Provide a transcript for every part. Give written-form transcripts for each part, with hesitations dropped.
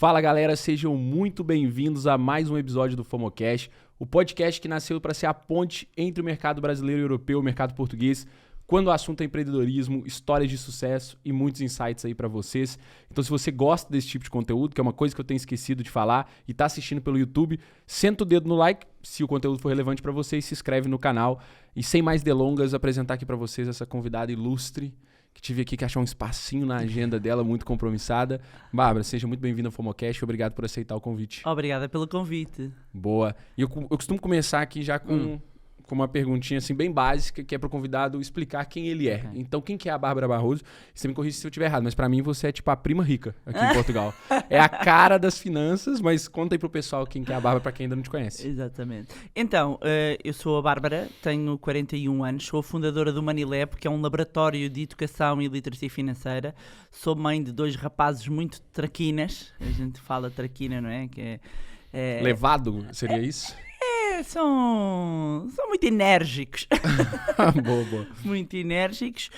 Fala galera, sejam muito bem-vindos a mais um episódio do FOMOcast, o podcast que nasceu para ser a ponte entre o mercado brasileiro e europeu, o mercado português, quando o assunto é empreendedorismo, histórias de sucesso e muitos insights aí para vocês. Então se você gosta desse tipo de conteúdo, que é uma coisa que eu tenho esquecido de falar e está assistindo pelo YouTube, senta o dedo no like, se o conteúdo for relevante para você, e se inscreve no canal. E sem mais delongas, apresentar aqui para vocês essa convidada ilustre, que tive aqui que achar um espacinho na agenda dela, muito compromissada. Bárbara, seja muito bem-vinda ao FOMOcast, obrigado por aceitar o convite. Obrigada pelo convite. Boa. E eu costumo começar aqui já com uma perguntinha assim bem básica, que é para o convidado explicar quem ele é. Okay. Então, quem que é a Bárbara Barroso? Você me corrige se eu estiver errado, mas para mim você é tipo a prima rica aqui em Portugal. É a cara das finanças, mas conta aí pro pessoal quem que é a Bárbara para quem ainda não te conhece. Exatamente. Então, eu sou a Bárbara, tenho 41 anos, sou a fundadora do Manilab, que é um laboratório de educação e literacia financeira. Sou mãe de 2 rapazes muito traquinas, a gente fala traquina, não é? Que é Levado, seria isso? São muito enérgicos. Boa. Muito enérgicos.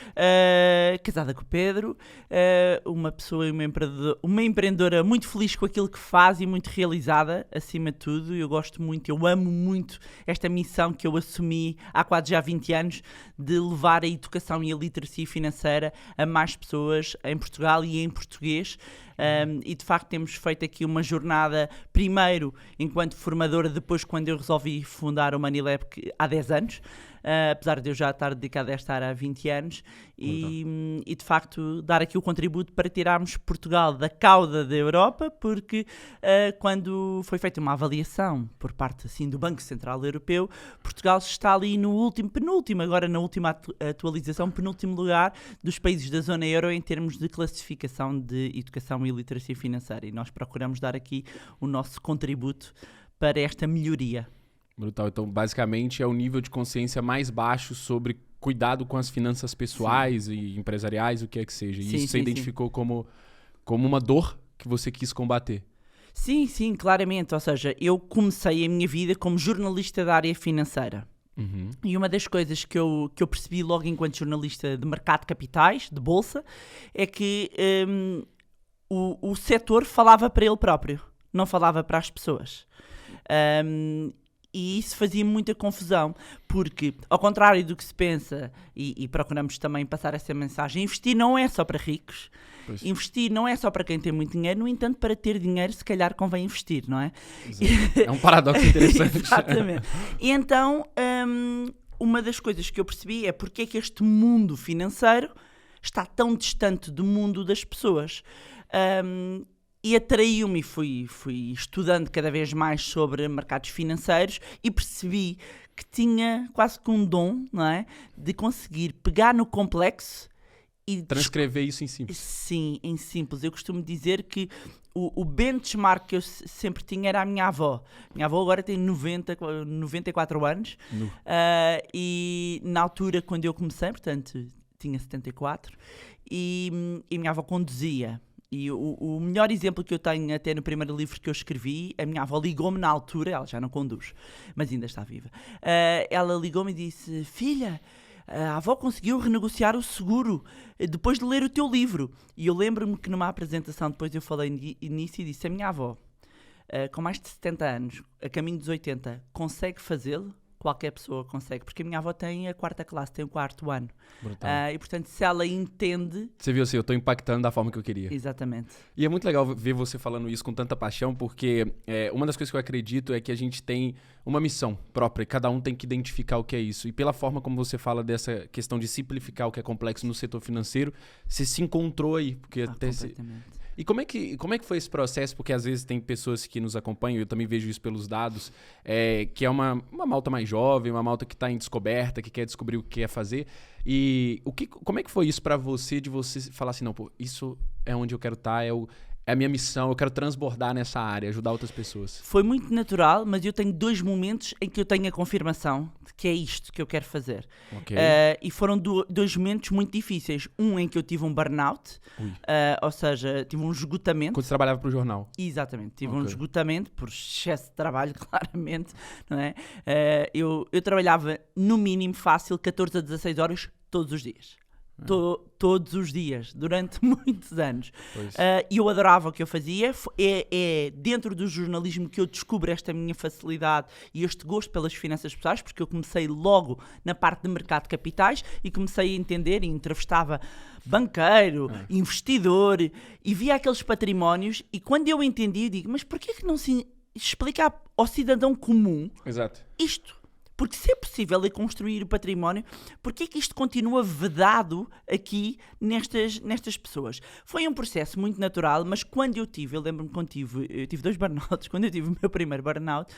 Casada com o Pedro. Uma pessoa e uma empreendedora muito feliz com aquilo que faz e muito realizada, acima de tudo. Eu gosto muito, eu amo muito esta missão que eu assumi há quase já 20 anos de levar a educação e a literacia financeira a mais pessoas em Portugal e em português. E de facto temos feito aqui uma jornada, primeiro enquanto formadora, depois quando eu resolvi fundar o Manilab há 10 anos, apesar de eu já estar dedicado a esta área há 20 anos, e de facto dar aqui o contributo para tirarmos Portugal da cauda da Europa, porque quando foi feita uma avaliação por parte assim, do Banco Central Europeu, Portugal está ali no penúltimo, agora na última atualização, penúltimo lugar dos países da zona euro em termos de classificação de educação e literacia financeira, e nós procuramos dar aqui o nosso contributo para esta melhoria. Brutal. Então, basicamente, é o nível de consciência mais baixo sobre cuidado com as finanças pessoais e empresariais, o que é que seja. E isso você identificou como uma dor que você quis combater. Sim, claramente. Ou seja, eu comecei a minha vida como jornalista da área financeira. E uma das coisas que eu percebi logo enquanto jornalista de mercado de capitais, de bolsa, é que o setor falava para ele próprio, não falava para as pessoas. E isso fazia muita confusão, porque, ao contrário do que se pensa, e procuramos também passar essa mensagem, investir não é só para ricos, investir não é só para quem tem muito dinheiro, no entanto, para ter dinheiro, se calhar convém investir, não é? É um paradoxo interessante. Exatamente. E então, uma das coisas que eu percebi é porque é que este mundo financeiro está tão distante do mundo das pessoas. E atraiu-me e fui estudando cada vez mais sobre mercados financeiros e percebi que tinha quase que um dom, não é? De conseguir pegar no complexo e transcrever isso em simples. Sim, em simples. Eu costumo dizer que o benchmark que eu sempre tinha era a minha avó. Minha avó agora tem 94 anos e na altura quando eu comecei, portanto, tinha 74, e minha avó conduzia. E o melhor exemplo que eu tenho até no primeiro livro que eu escrevi, a minha avó ligou-me na altura, ela já não conduz, mas ainda está viva, ela ligou-me e disse: filha, a avó conseguiu renegociar o seguro depois de ler o teu livro. E eu lembro-me que numa apresentação depois eu falei nisso e disse: a minha avó, com mais de 70 anos, a caminho dos 80, consegue fazê-lo? Qualquer pessoa consegue, porque a minha avó tem a 4ª classe, tem o 4º ano. E portanto, se ela entende... Você viu assim, eu estou impactando da forma que eu queria. Exatamente. E é muito legal ver você falando isso com tanta paixão, porque uma das coisas que eu acredito é que a gente tem uma missão própria, e cada um tem que identificar o que é isso. E pela forma como você fala dessa questão de simplificar o que é complexo no setor financeiro, você se encontrou aí. Porque até completamente. E como é que foi esse processo? Porque às vezes tem pessoas que nos acompanham, eu também vejo isso pelos dados, que é uma malta mais jovem, uma malta que está em descoberta, que quer descobrir o que quer fazer. E como é que foi isso para você, de você falar assim, não, pô, isso é onde eu quero estar, é a minha missão, eu quero transbordar nessa área, ajudar outras pessoas? Foi muito natural, mas eu tenho 2 momentos em que eu tenho a confirmação de que é isto que eu quero fazer. Okay. E foram 2 momentos muito difíceis. Um em que eu tive um burnout, ou seja, tive um esgotamento. Quando você trabalhava para o jornal? Exatamente, tive um esgotamento por excesso de trabalho, claramente. Não é? Eu trabalhava no mínimo fácil 14 a 16 horas todos os dias. Todos os dias, durante muitos anos. Pois. E eu adorava o que eu fazia. É dentro do jornalismo que eu descubro esta minha facilidade e este gosto pelas finanças pessoais, porque eu comecei logo na parte de mercado de capitais e comecei a entender e entrevistava banqueiro, investidor, e via aqueles patrimónios, e quando eu entendi, eu digo, mas porquê que não se explica ao cidadão comum Exato. isto? Porque se é possível construir o património, porquê é que isto continua vedado aqui nestas pessoas? Foi um processo muito natural, mas quando eu lembro-me quando eu tive 2 burnouts, quando eu tive o meu primeiro burnout,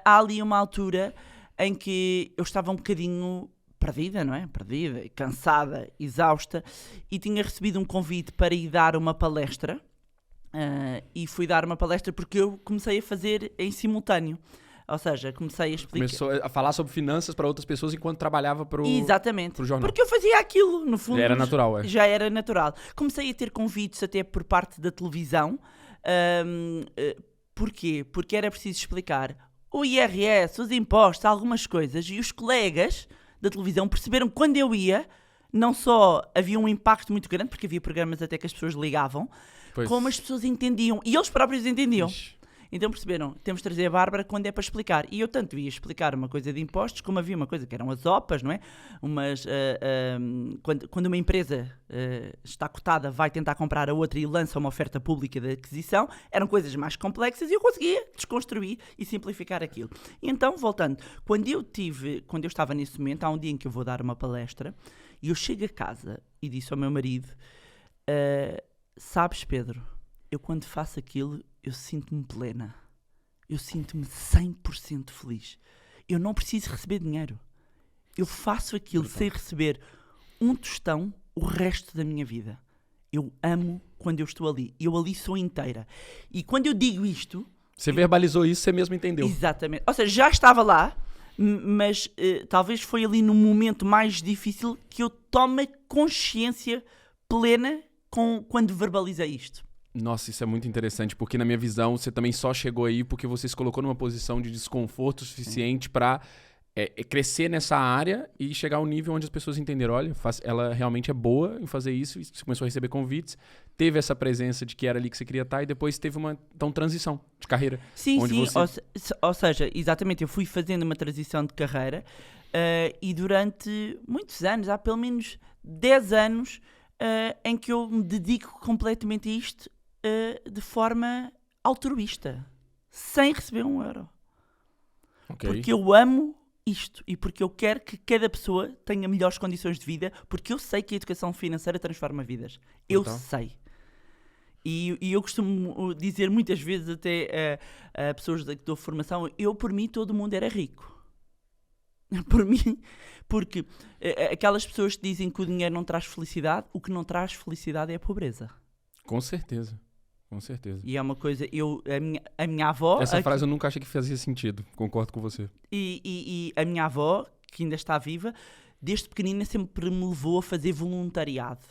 há ali uma altura em que eu estava um bocadinho perdida, não é? Perdida, cansada, exausta, e tinha recebido um convite para ir dar uma palestra, e fui dar uma palestra porque eu comecei a fazer em simultâneo. Ou seja, comecei a explicar... Começou a falar sobre finanças para outras pessoas enquanto trabalhava para o jornal. Exatamente. Porque eu fazia aquilo, no fundo. Já era natural, Já era natural. Comecei a ter convites até por parte da televisão. Porquê? Porque era preciso explicar o IRS, os impostos, algumas coisas. E os colegas da televisão perceberam que quando eu ia, não só havia um impacto muito grande, porque havia programas até que as pessoas ligavam, como as pessoas entendiam. E eles próprios entendiam. Ixi. Então perceberam, temos de trazer a Bárbara quando é para explicar. E eu tanto ia explicar uma coisa de impostos, como havia uma coisa que eram as OPAs, não é? Quando uma empresa está cotada, vai tentar comprar a outra e lança uma oferta pública de aquisição, eram coisas mais complexas e eu conseguia desconstruir e simplificar aquilo. E então, voltando, quando eu estava nesse momento, há um dia em que eu vou dar uma palestra, e eu chego a casa e disse ao meu marido, sabes, Pedro, eu quando faço aquilo, eu sinto-me plena. Eu sinto-me 100% feliz. Eu não preciso receber dinheiro. Eu faço aquilo sem receber um tostão o resto da minha vida. Eu amo quando eu estou ali. Eu ali sou inteira. E quando eu digo isto... Você verbalizou isso, você mesmo entendeu. Exatamente. Ou seja, já estava lá, mas talvez foi ali no momento mais difícil que eu tome consciência plena quando verbalizei isto. Nossa, isso é muito interessante, porque na minha visão você também só chegou aí porque você se colocou numa posição de desconforto suficiente para crescer nessa área e chegar ao nível onde as pessoas entenderam, olha, ela realmente é boa em fazer isso, e você começou a receber convites, teve essa presença de que era ali que você queria estar e depois teve uma transição de carreira. Sim, onde sim, ou seja, exatamente, eu fui fazendo uma transição de carreira e durante muitos anos, há pelo menos 10 anos em que eu me dedico completamente a isto de forma altruísta, sem receber um euro. Okay. Porque eu amo isto e porque eu quero que cada pessoa tenha melhores condições de vida, porque eu sei que a educação financeira transforma vidas. Eu sei. E eu costumo dizer muitas vezes até a pessoas que dou formação, por mim todo mundo era rico. Por mim, porque aquelas pessoas que dizem que o dinheiro não traz felicidade, o que não traz felicidade é a pobreza. Com certeza. Com certeza. E é uma coisa, a minha avó... Essa frase eu nunca achei que fazia sentido, concordo com você. E a minha avó, que ainda está viva, desde pequenina sempre me levou a fazer voluntariado.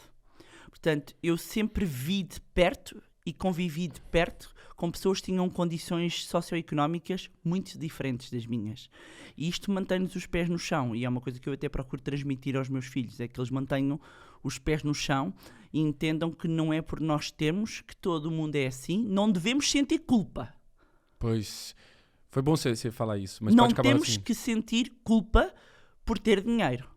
Portanto, eu sempre vi de perto e convivi de perto com pessoas que tinham condições socioeconómicas muito diferentes das minhas. E isto mantém-nos os pés no chão. E é uma coisa que eu até procuro transmitir aos meus filhos, é que eles mantenham os pés no chão e entendam que não é por nós termos que todo o mundo é assim. Não devemos sentir culpa. Pois, foi bom você falar isso. Mas não pode acabar temos assim. que sentir culpa por ter dinheiro.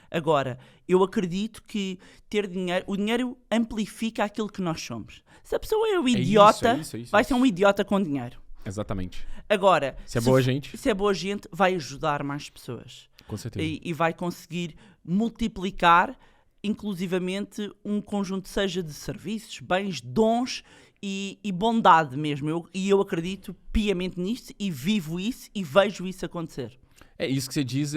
Agora, eu acredito que ter dinheiro, o dinheiro amplifica aquilo que nós somos. Se a pessoa é um idiota, vai ser um idiota com dinheiro. Exatamente. Agora, se é boa gente, vai ajudar mais pessoas. Com certeza. E vai conseguir multiplicar, inclusivamente, um conjunto, seja de serviços, bens, dons e bondade mesmo. Eu acredito piamente nisto e vivo isso e vejo isso acontecer. É isso que você diz,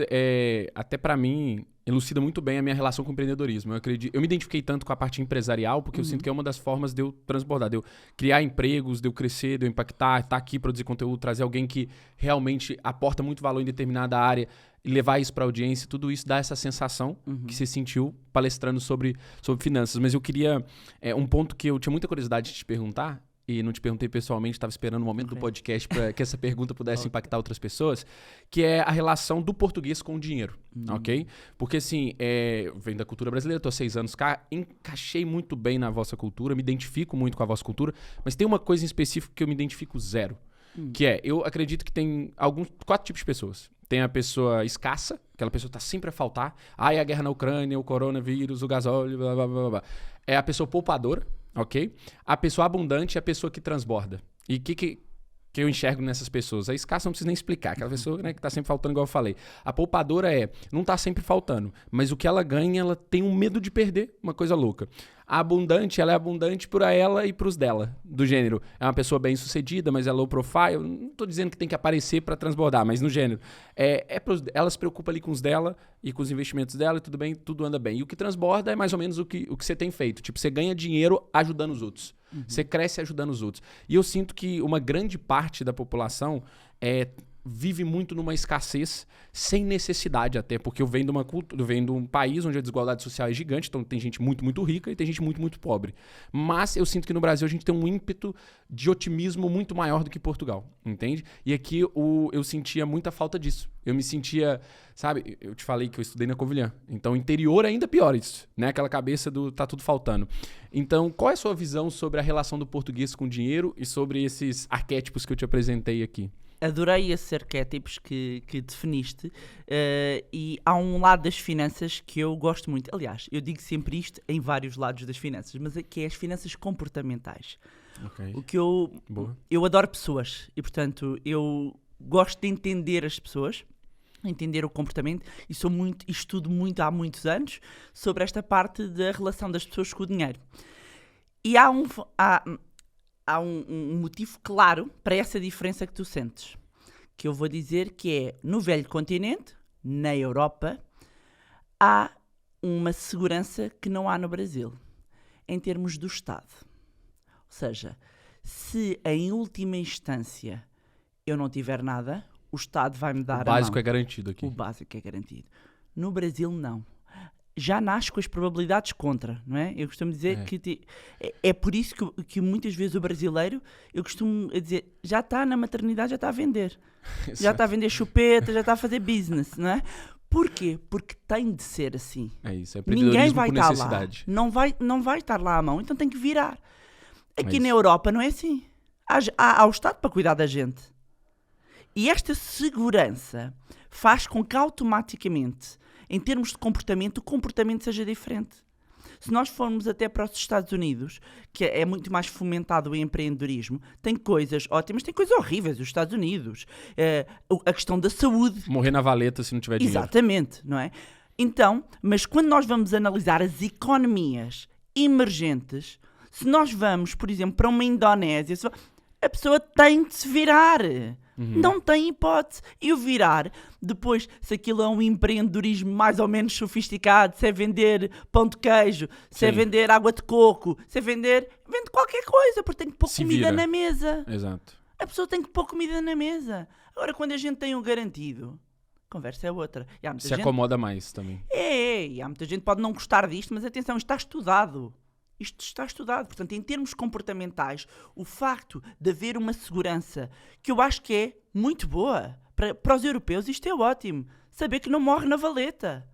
até pra mim, elucida muito bem a minha relação com o empreendedorismo. Eu me identifiquei tanto com a parte empresarial, porque eu sinto que é uma das formas de eu transbordar, de eu criar empregos, de eu crescer, de eu impactar, estar aqui, produzir conteúdo, trazer alguém que realmente aporta muito valor em determinada área e levar isso pra audiência. Tudo isso dá essa sensação que você sentiu palestrando sobre finanças. Mas eu queria... um ponto que eu tinha muita curiosidade de te perguntar e não te perguntei pessoalmente, estava esperando o momento do podcast para que essa pergunta pudesse impactar outras pessoas, que é a relação do português com o dinheiro, ok? Porque assim, vem da cultura brasileira, estou há 6 anos cá, encaixei muito bem na vossa cultura, me identifico muito com a vossa cultura, mas tem uma coisa em específico que eu me identifico zero, que eu acredito que tem 4 tipos de pessoas. Tem a pessoa escassa, aquela pessoa que está sempre a faltar. Ai, a guerra na Ucrânia, o coronavírus, o gasóleo, blá, blá, blá, blá. É a pessoa poupadora, ok? A pessoa abundante é a pessoa que transborda. E o que eu enxergo nessas pessoas? A escassa não preciso nem explicar. Aquela pessoa, né, que está sempre faltando, igual eu falei. A poupadora não está sempre faltando. Mas o que ela ganha, ela tem um medo de perder. Uma coisa louca. A abundante, ela é abundante para ela e para os dela. Do gênero, é uma pessoa bem sucedida, mas é low profile. Não estou dizendo que tem que aparecer para transbordar, mas no gênero. Ela se preocupa ali com os dela e com os investimentos dela e tudo bem, tudo anda bem. E o que transborda é mais ou menos o que você tem feito. Tipo, você ganha dinheiro ajudando os outros. Você cresce ajudando os outros. E eu sinto que uma grande parte da população vive muito numa escassez sem necessidade até, porque eu venho de uma cultura, eu venho de um país onde a desigualdade social é gigante, então tem gente muito, muito rica e tem gente muito, muito pobre. Mas eu sinto que no Brasil a gente tem um ímpeto de otimismo muito maior do que Portugal, entende? E aqui eu sentia muita falta disso. Eu me sentia, sabe, eu te falei que eu estudei na Covilhã, então interior é ainda pior isso, né? Aquela cabeça do tá tudo faltando. Então, qual é a sua visão sobre a relação do português com o dinheiro e sobre esses arquétipos que eu te apresentei aqui? Adorei esses arquétipos que definiste, e há um lado das finanças que eu gosto muito. Aliás, eu digo sempre isto em vários lados das finanças, mas que é as finanças comportamentais. Okay. O que eu adoro pessoas e, portanto, eu gosto de entender as pessoas, entender o comportamento e estudo muito há muitos anos sobre esta parte da relação das pessoas com o dinheiro. E há um motivo claro para essa diferença que tu sentes, que eu vou dizer que é, no velho continente, na Europa, há uma segurança que não há no Brasil, em termos do Estado. Ou seja, se em última instância eu não tiver nada, o Estado vai-me dar a mão. O básico é garantido aqui. O básico é garantido. No Brasil, não. Já nasce com as probabilidades contra, não é? Eu costumo dizer que é por isso que muitas vezes o brasileiro, eu costumo dizer, já está na maternidade, já está a vender. Já está a vender chupeta, já está a fazer business, não é? Porquê? Porque tem de ser assim. É isso, é Ninguém vai por estar necessidade. lá. Não vai estar lá à mão, então tem que virar. Aqui na isso. Europa não é assim. Há o Estado para cuidar da gente. E esta segurança faz com que automaticamente, em termos de comportamento, o comportamento seja diferente. Se nós formos até para os Estados Unidos, que é muito mais fomentado o empreendedorismo, tem coisas ótimas, tem coisas horríveis, os Estados Unidos. A questão da saúde. Morrer na valeta se não tiver dinheiro. Exatamente, não é? Então, mas quando nós vamos analisar as economias emergentes, se nós vamos, por exemplo, para uma Indonésia, a pessoa tem de se virar. Não tem hipótese. E o virar, depois, se aquilo é um empreendedorismo mais ou menos sofisticado, se é vender pão de queijo, se é vender água de coco, se é vende qualquer coisa, porque tem que pôr comida na mesa. Exato. A pessoa tem que pôr comida na mesa. Agora, quando a gente tem o garantido, a conversa é outra. Se acomoda mais também. E há muita gente que pode não gostar disto, mas atenção, isto está estudado. Isto está estudado. Portanto, em termos comportamentais, o facto de haver uma segurança que eu acho que é muito boa para os europeus, isto é ótimo. Saber que não morre na valeta.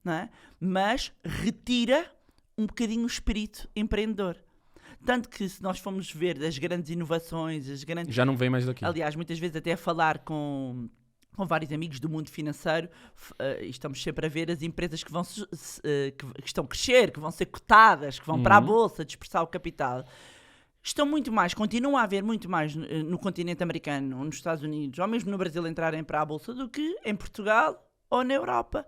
Não é? Mas retira um bocadinho o espírito empreendedor. Tanto que se nós formos ver as grandes inovações, já não vem mais daqui. Aliás, muitas vezes até a falar com vários amigos do mundo financeiro, estamos sempre a ver as empresas que estão a crescer, que vão ser cotadas, que vão para a bolsa, dispersar o capital. Continuam a haver muito mais no continente americano, ou nos Estados Unidos, ou mesmo no Brasil entrarem para a bolsa, do que em Portugal ou na Europa.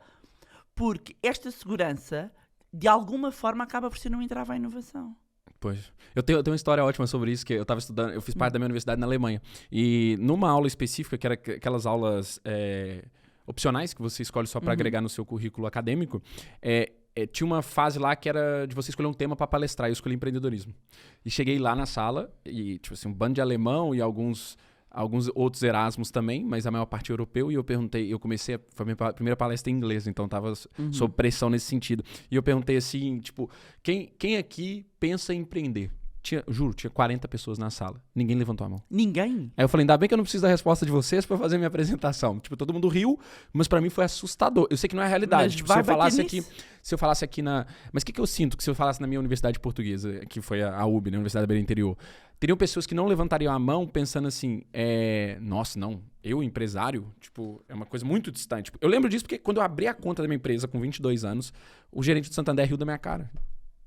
Porque esta segurança, de alguma forma, acaba por ser um entrave à inovação. Pois. Eu tenho uma história ótima sobre isso, que eu estava estudando, eu fiz parte da minha universidade na Alemanha. E numa aula específica, que era aquelas aulas opcionais, que você escolhe só para agregar no seu currículo acadêmico, tinha uma fase lá que era de você escolher um tema para palestrar, e eu escolhi empreendedorismo. E cheguei lá na sala, e tipo assim, um bando de alemão e alguns outros Erasmus também, mas a maior parte europeu, e eu perguntei, foi a minha primeira palestra em inglês, então tava sob pressão nesse sentido. E eu perguntei assim, tipo, quem aqui pensa em empreender? Juro, tinha 40 pessoas na sala. Ninguém levantou a mão. Ninguém? Aí eu falei, ainda bem que eu não preciso da resposta de vocês pra fazer minha apresentação. Tipo, todo mundo riu, mas pra mim foi assustador. Eu sei que não é a realidade. Mas Tipo, vai bater se eu falasse aqui na... Mas o que eu sinto que se eu falasse na minha universidade portuguesa, que foi a UB, né, Universidade da Beira Interior, teriam pessoas que não levantariam a mão pensando assim, nossa, não, eu empresário, tipo, é uma coisa muito distante. Tipo, eu lembro disso porque quando eu abri a conta da minha empresa com 22 anos, o gerente do Santander riu da minha cara.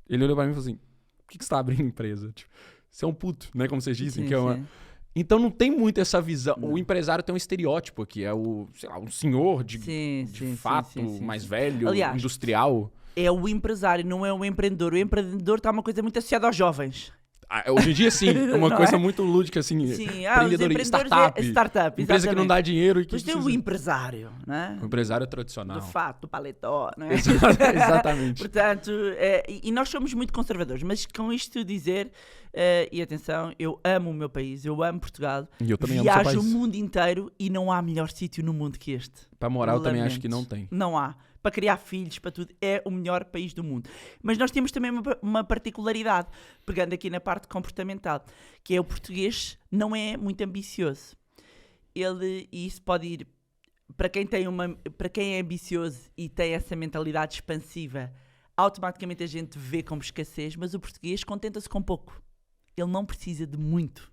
Ele olhou pra mim e falou assim, por que você tá abrindo empresa? Tipo, você é um puto, né? Como vocês dizem. Sim, que é uma... sim. Então não tem muito essa visão. Não. O empresário tem um estereótipo aqui. É o, sei lá, um senhor de Sim, fato, sim. mais velho, Aliás, industrial. É o empresário, não é o empreendedor. O empreendedor está uma coisa muito associada aos jovens. Hoje em dia, sim. É uma Não coisa é? muito lúdica, assim. Sim, os Empreendedorismo, empreendedores startup. startup, Empresa que não dá dinheiro e que Depois tem o precisa... empresário, né? O empresário é tradicional. Do fato, do paletó, não é? Exatamente. Portanto, e nós somos muito conservadores, mas com isto dizer, e atenção, eu amo o meu país, eu amo Portugal, E eu também amo o seu viajo o país. mundo inteiro e não há melhor sítio no mundo que este. Pra morar, eu também acho que Lamento. não tem. Não há. Para criar filhos, para tudo, é o melhor país do mundo. Mas nós temos também uma particularidade, pegando aqui na parte comportamental, que é o português não é muito ambicioso. E isso pode ir para quem é ambicioso e tem essa mentalidade expansiva, automaticamente a gente vê como escassez, mas o português contenta-se com pouco. Ele não precisa de muito.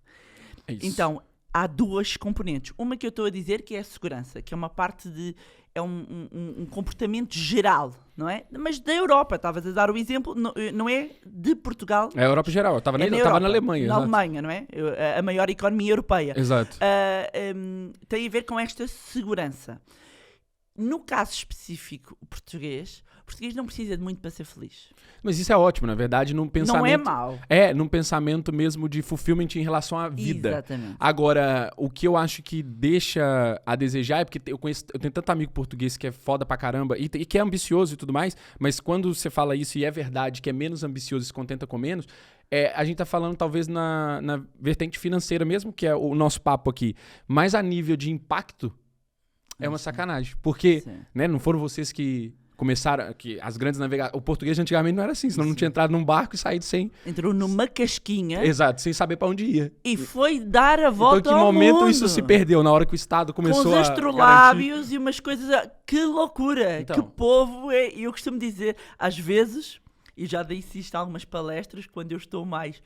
É isso. Então, há duas componentes. Uma que eu estou a dizer que é a segurança, que é uma parte de... É um comportamento geral, não é? Mas da Europa, estavas a dar o exemplo, não é de Portugal. É a Europa geral. Eu tava na Europa, Alemanha. Na exato. Alemanha, não é? A maior economia europeia. Exato. Tem a ver com esta segurança. No caso específico, o português não precisa de muito para ser feliz. Mas isso é ótimo, na verdade, num pensamento... Não é mau. Num pensamento mesmo de fulfillment em relação à vida. Exatamente. Agora, o que eu acho que deixa a desejar é porque eu tenho tanto amigo português que é foda pra caramba e que é ambicioso e tudo mais, mas quando você fala isso e é verdade que é menos ambicioso e se contenta com menos, a gente tá falando talvez na vertente financeira mesmo, que é o nosso papo aqui, mas a nível de impacto é uma sacanagem. Porque, né, não foram vocês que começaram, que as grandes navegações... O português antigamente não era assim, senão não tinha entrado num barco e saído sem... Entrou numa casquinha. Exato, sem saber pra onde ia. E foi dar a volta então, que ao momento mundo. isso se perdeu? Na hora que o Estado começou com os a astrolábios e umas coisas... Que loucura! Então. Que povo é... Eu costumo dizer, às vezes, e já disse isto em algumas palestras, quando eu estou mais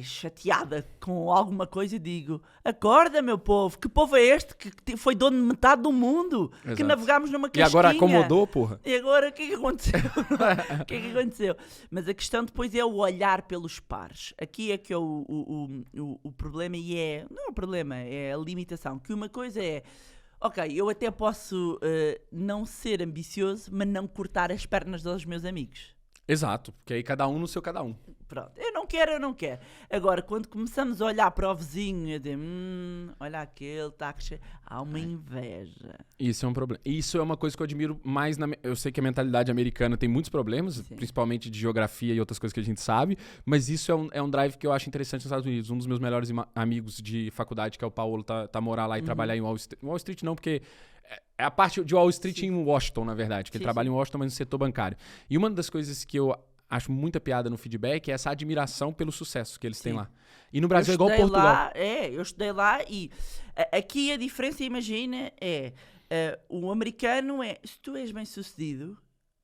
chateada com alguma coisa, digo: acorda, meu povo, que povo é este que foi dono de metade do mundo? Exato. Que navegámos numa E casquinha. agora acomodou, porra. E agora o que é que aconteceu? O que é que aconteceu? Mas a questão depois é o olhar pelos pares. Aqui é que é o problema, e não é o problema, é a limitação. Que uma coisa é: ok, eu até posso não ser ambicioso, mas não cortar as pernas dos meus amigos. Exato, porque aí cada um no seu cada um. Pronto, eu não quero. Agora, quando começamos a olhar para o vizinho e dizer, olha aquele, tá que cheio, há uma inveja. Isso é um problema. Isso é uma coisa que eu admiro mais. Eu sei que a mentalidade americana tem muitos problemas, Sim. principalmente de geografia e outras coisas que a gente sabe, mas isso é um drive que eu acho interessante nos Estados Unidos. Um dos meus melhores amigos de faculdade, que é o Paulo, tá morar lá e trabalhar em Wall Street. Wall Street não, porque... É a parte de Wall Street em Washington, na verdade, que ele trabalha em Washington, mas no setor bancário. E uma das coisas que eu acho muita piada no feedback é essa admiração pelo sucesso que eles têm lá. E no Brasil é igual Portugal. Eu estudei lá e aqui a diferença, imagina, o americano se tu és bem sucedido,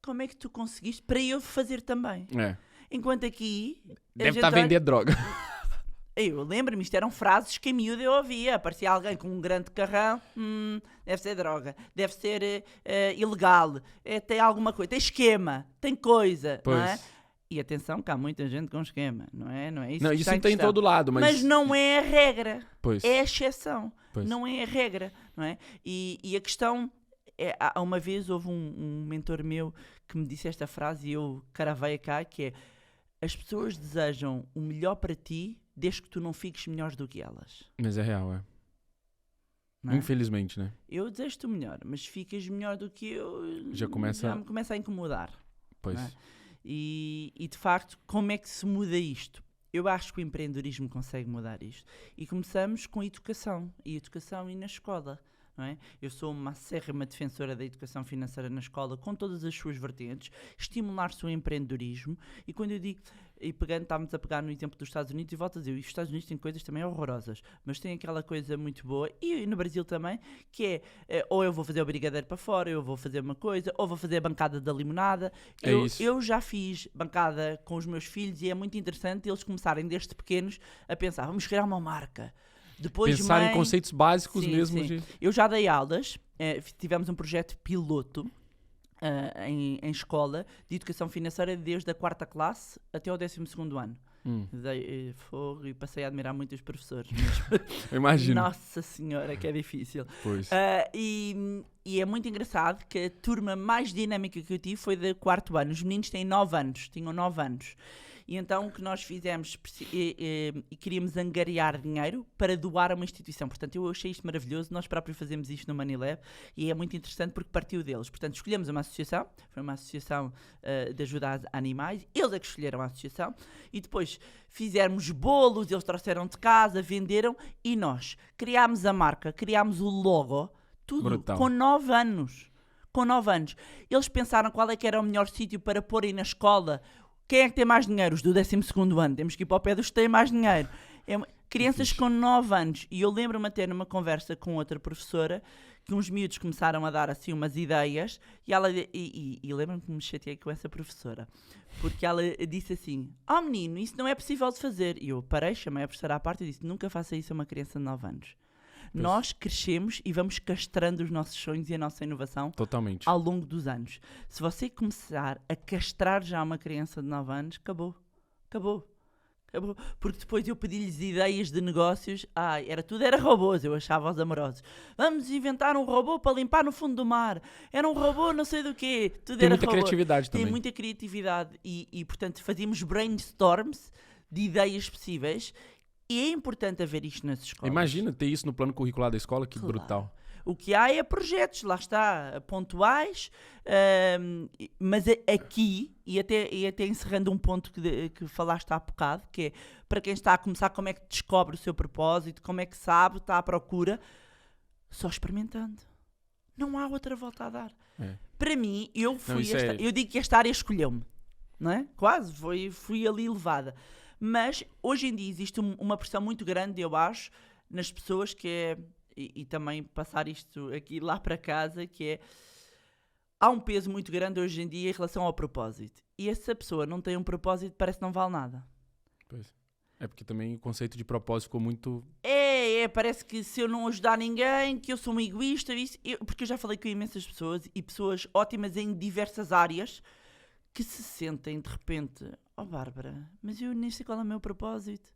como é que tu conseguiste para eu fazer também? Enquanto aqui... Deve estar a vender droga. Eu lembro-me, isto eram frases que em miúdo eu ouvia. Aparecia alguém com um grande carrão, deve ser droga, deve ser ilegal, tem alguma coisa, tem esquema, tem coisa, pois. Não é? E atenção que há muita gente com esquema, não é? Não é isso, não, isso tem em todo lado, mas não é a regra, pois. é a exceção, pois. Não é a regra, não é? E a questão há uma vez houve um mentor meu que me disse esta frase e eu caravei cá, que é: as pessoas desejam o melhor para ti desde que tu não fiques melhor do que elas. Mas é real, Não é? Infelizmente, né? Eu desejo-te o melhor, mas ficas melhor do que eu, já me começa a incomodar. Pois. Não é? E de facto, como é que se muda isto? Eu acho que o empreendedorismo consegue mudar isto. E começamos com educação. E educação e na escola. não é? Eu sou uma acérrima defensora da educação financeira na escola, com todas as suas vertentes, estimular-se o empreendedorismo, e quando eu digo, estávamos a pegar no exemplo dos Estados Unidos, e volto a dizer, os Estados Unidos têm coisas também horrorosas, mas têm aquela coisa muito boa, e no Brasil também, que é ou eu vou fazer o brigadeiro para fora, eu vou fazer uma coisa, ou vou fazer a bancada da limonada. Eu já fiz bancada com os meus filhos, e é muito interessante eles começarem desde pequenos a pensar, vamos criar uma marca. Depois, pensar em conceitos básicos mesmo. Sim. Eu já dei aulas, tivemos um projeto piloto em escola de educação financeira desde a 4ª classe até ao 12º ano. Dei fogo e passei a admirar muito os professores. Eu imagino. Nossa Senhora, que é difícil. Pois. E é muito engraçado que a turma mais dinâmica que eu tive foi do 4º ano. Os meninos têm 9 anos, tinham 9 anos. E então o que nós fizemos, e queríamos angariar dinheiro para doar a uma instituição. Portanto, eu achei isto maravilhoso, nós próprios fazemos isto no Money Lab, e é muito interessante porque partiu deles. Portanto, escolhemos uma associação, foi uma associação de ajuda a animais, eles é que escolheram a associação, e depois fizemos bolos, eles trouxeram de casa, venderam, e nós criámos a marca, criámos o logo, tudo brutal. Com 9 anos. Com 9 anos. Eles pensaram qual é que era o melhor sítio para porem na escola. Quem é que tem mais dinheiro? Os do 12º ano. Temos que ir para o pé dos que têm mais dinheiro. Crianças com 9 anos. E eu lembro-me até numa conversa com outra professora que uns miúdos começaram a dar assim umas ideias e lembro-me que me chateei com essa professora. Porque ela disse assim, menino, isso não é possível de fazer. E eu parei, chamei a professora à parte e disse, nunca faça isso a uma criança de 9 anos. Nós crescemos e vamos castrando os nossos sonhos e a nossa inovação totalmente ao longo dos anos. Se você começar a castrar já uma criança de 9 anos, acabou. Porque depois eu pedi-lhes ideias de negócios. Era robôs, eu achava-os amorosos. Vamos inventar um robô para limpar no fundo do mar. Era um robô não sei do quê. Tudo tem era muita robô. criatividade também. Tem muita criatividade e, portanto, fazíamos brainstorms de ideias possíveis. E é importante haver isto nas escolas. Imagina ter isso no plano curricular da escola, que brutal. O que há é projetos, lá está, pontuais, mas aqui, e até encerrando um ponto que falaste há bocado, que é para quem está a começar, como é que descobre o seu propósito, como é que sabe, está à procura, só experimentando. Não há outra volta a dar. Para mim, eu digo que esta área escolheu-me, não é? Quase, fui ali levada. Mas hoje em dia existe uma pressão muito grande, eu acho, nas pessoas que é, e também passar isto aqui lá para casa, que é, há um peso muito grande hoje em dia em relação ao propósito. E essa pessoa não tem um propósito, parece que não vale nada. Pois. É porque também o conceito de propósito ficou muito... Parece que se eu não ajudar ninguém, que eu sou um egoísta, porque eu já falei com imensas pessoas, e pessoas ótimas em diversas áreas, que se sentem de repente... Bárbara, mas eu nem sei qual é o meu propósito.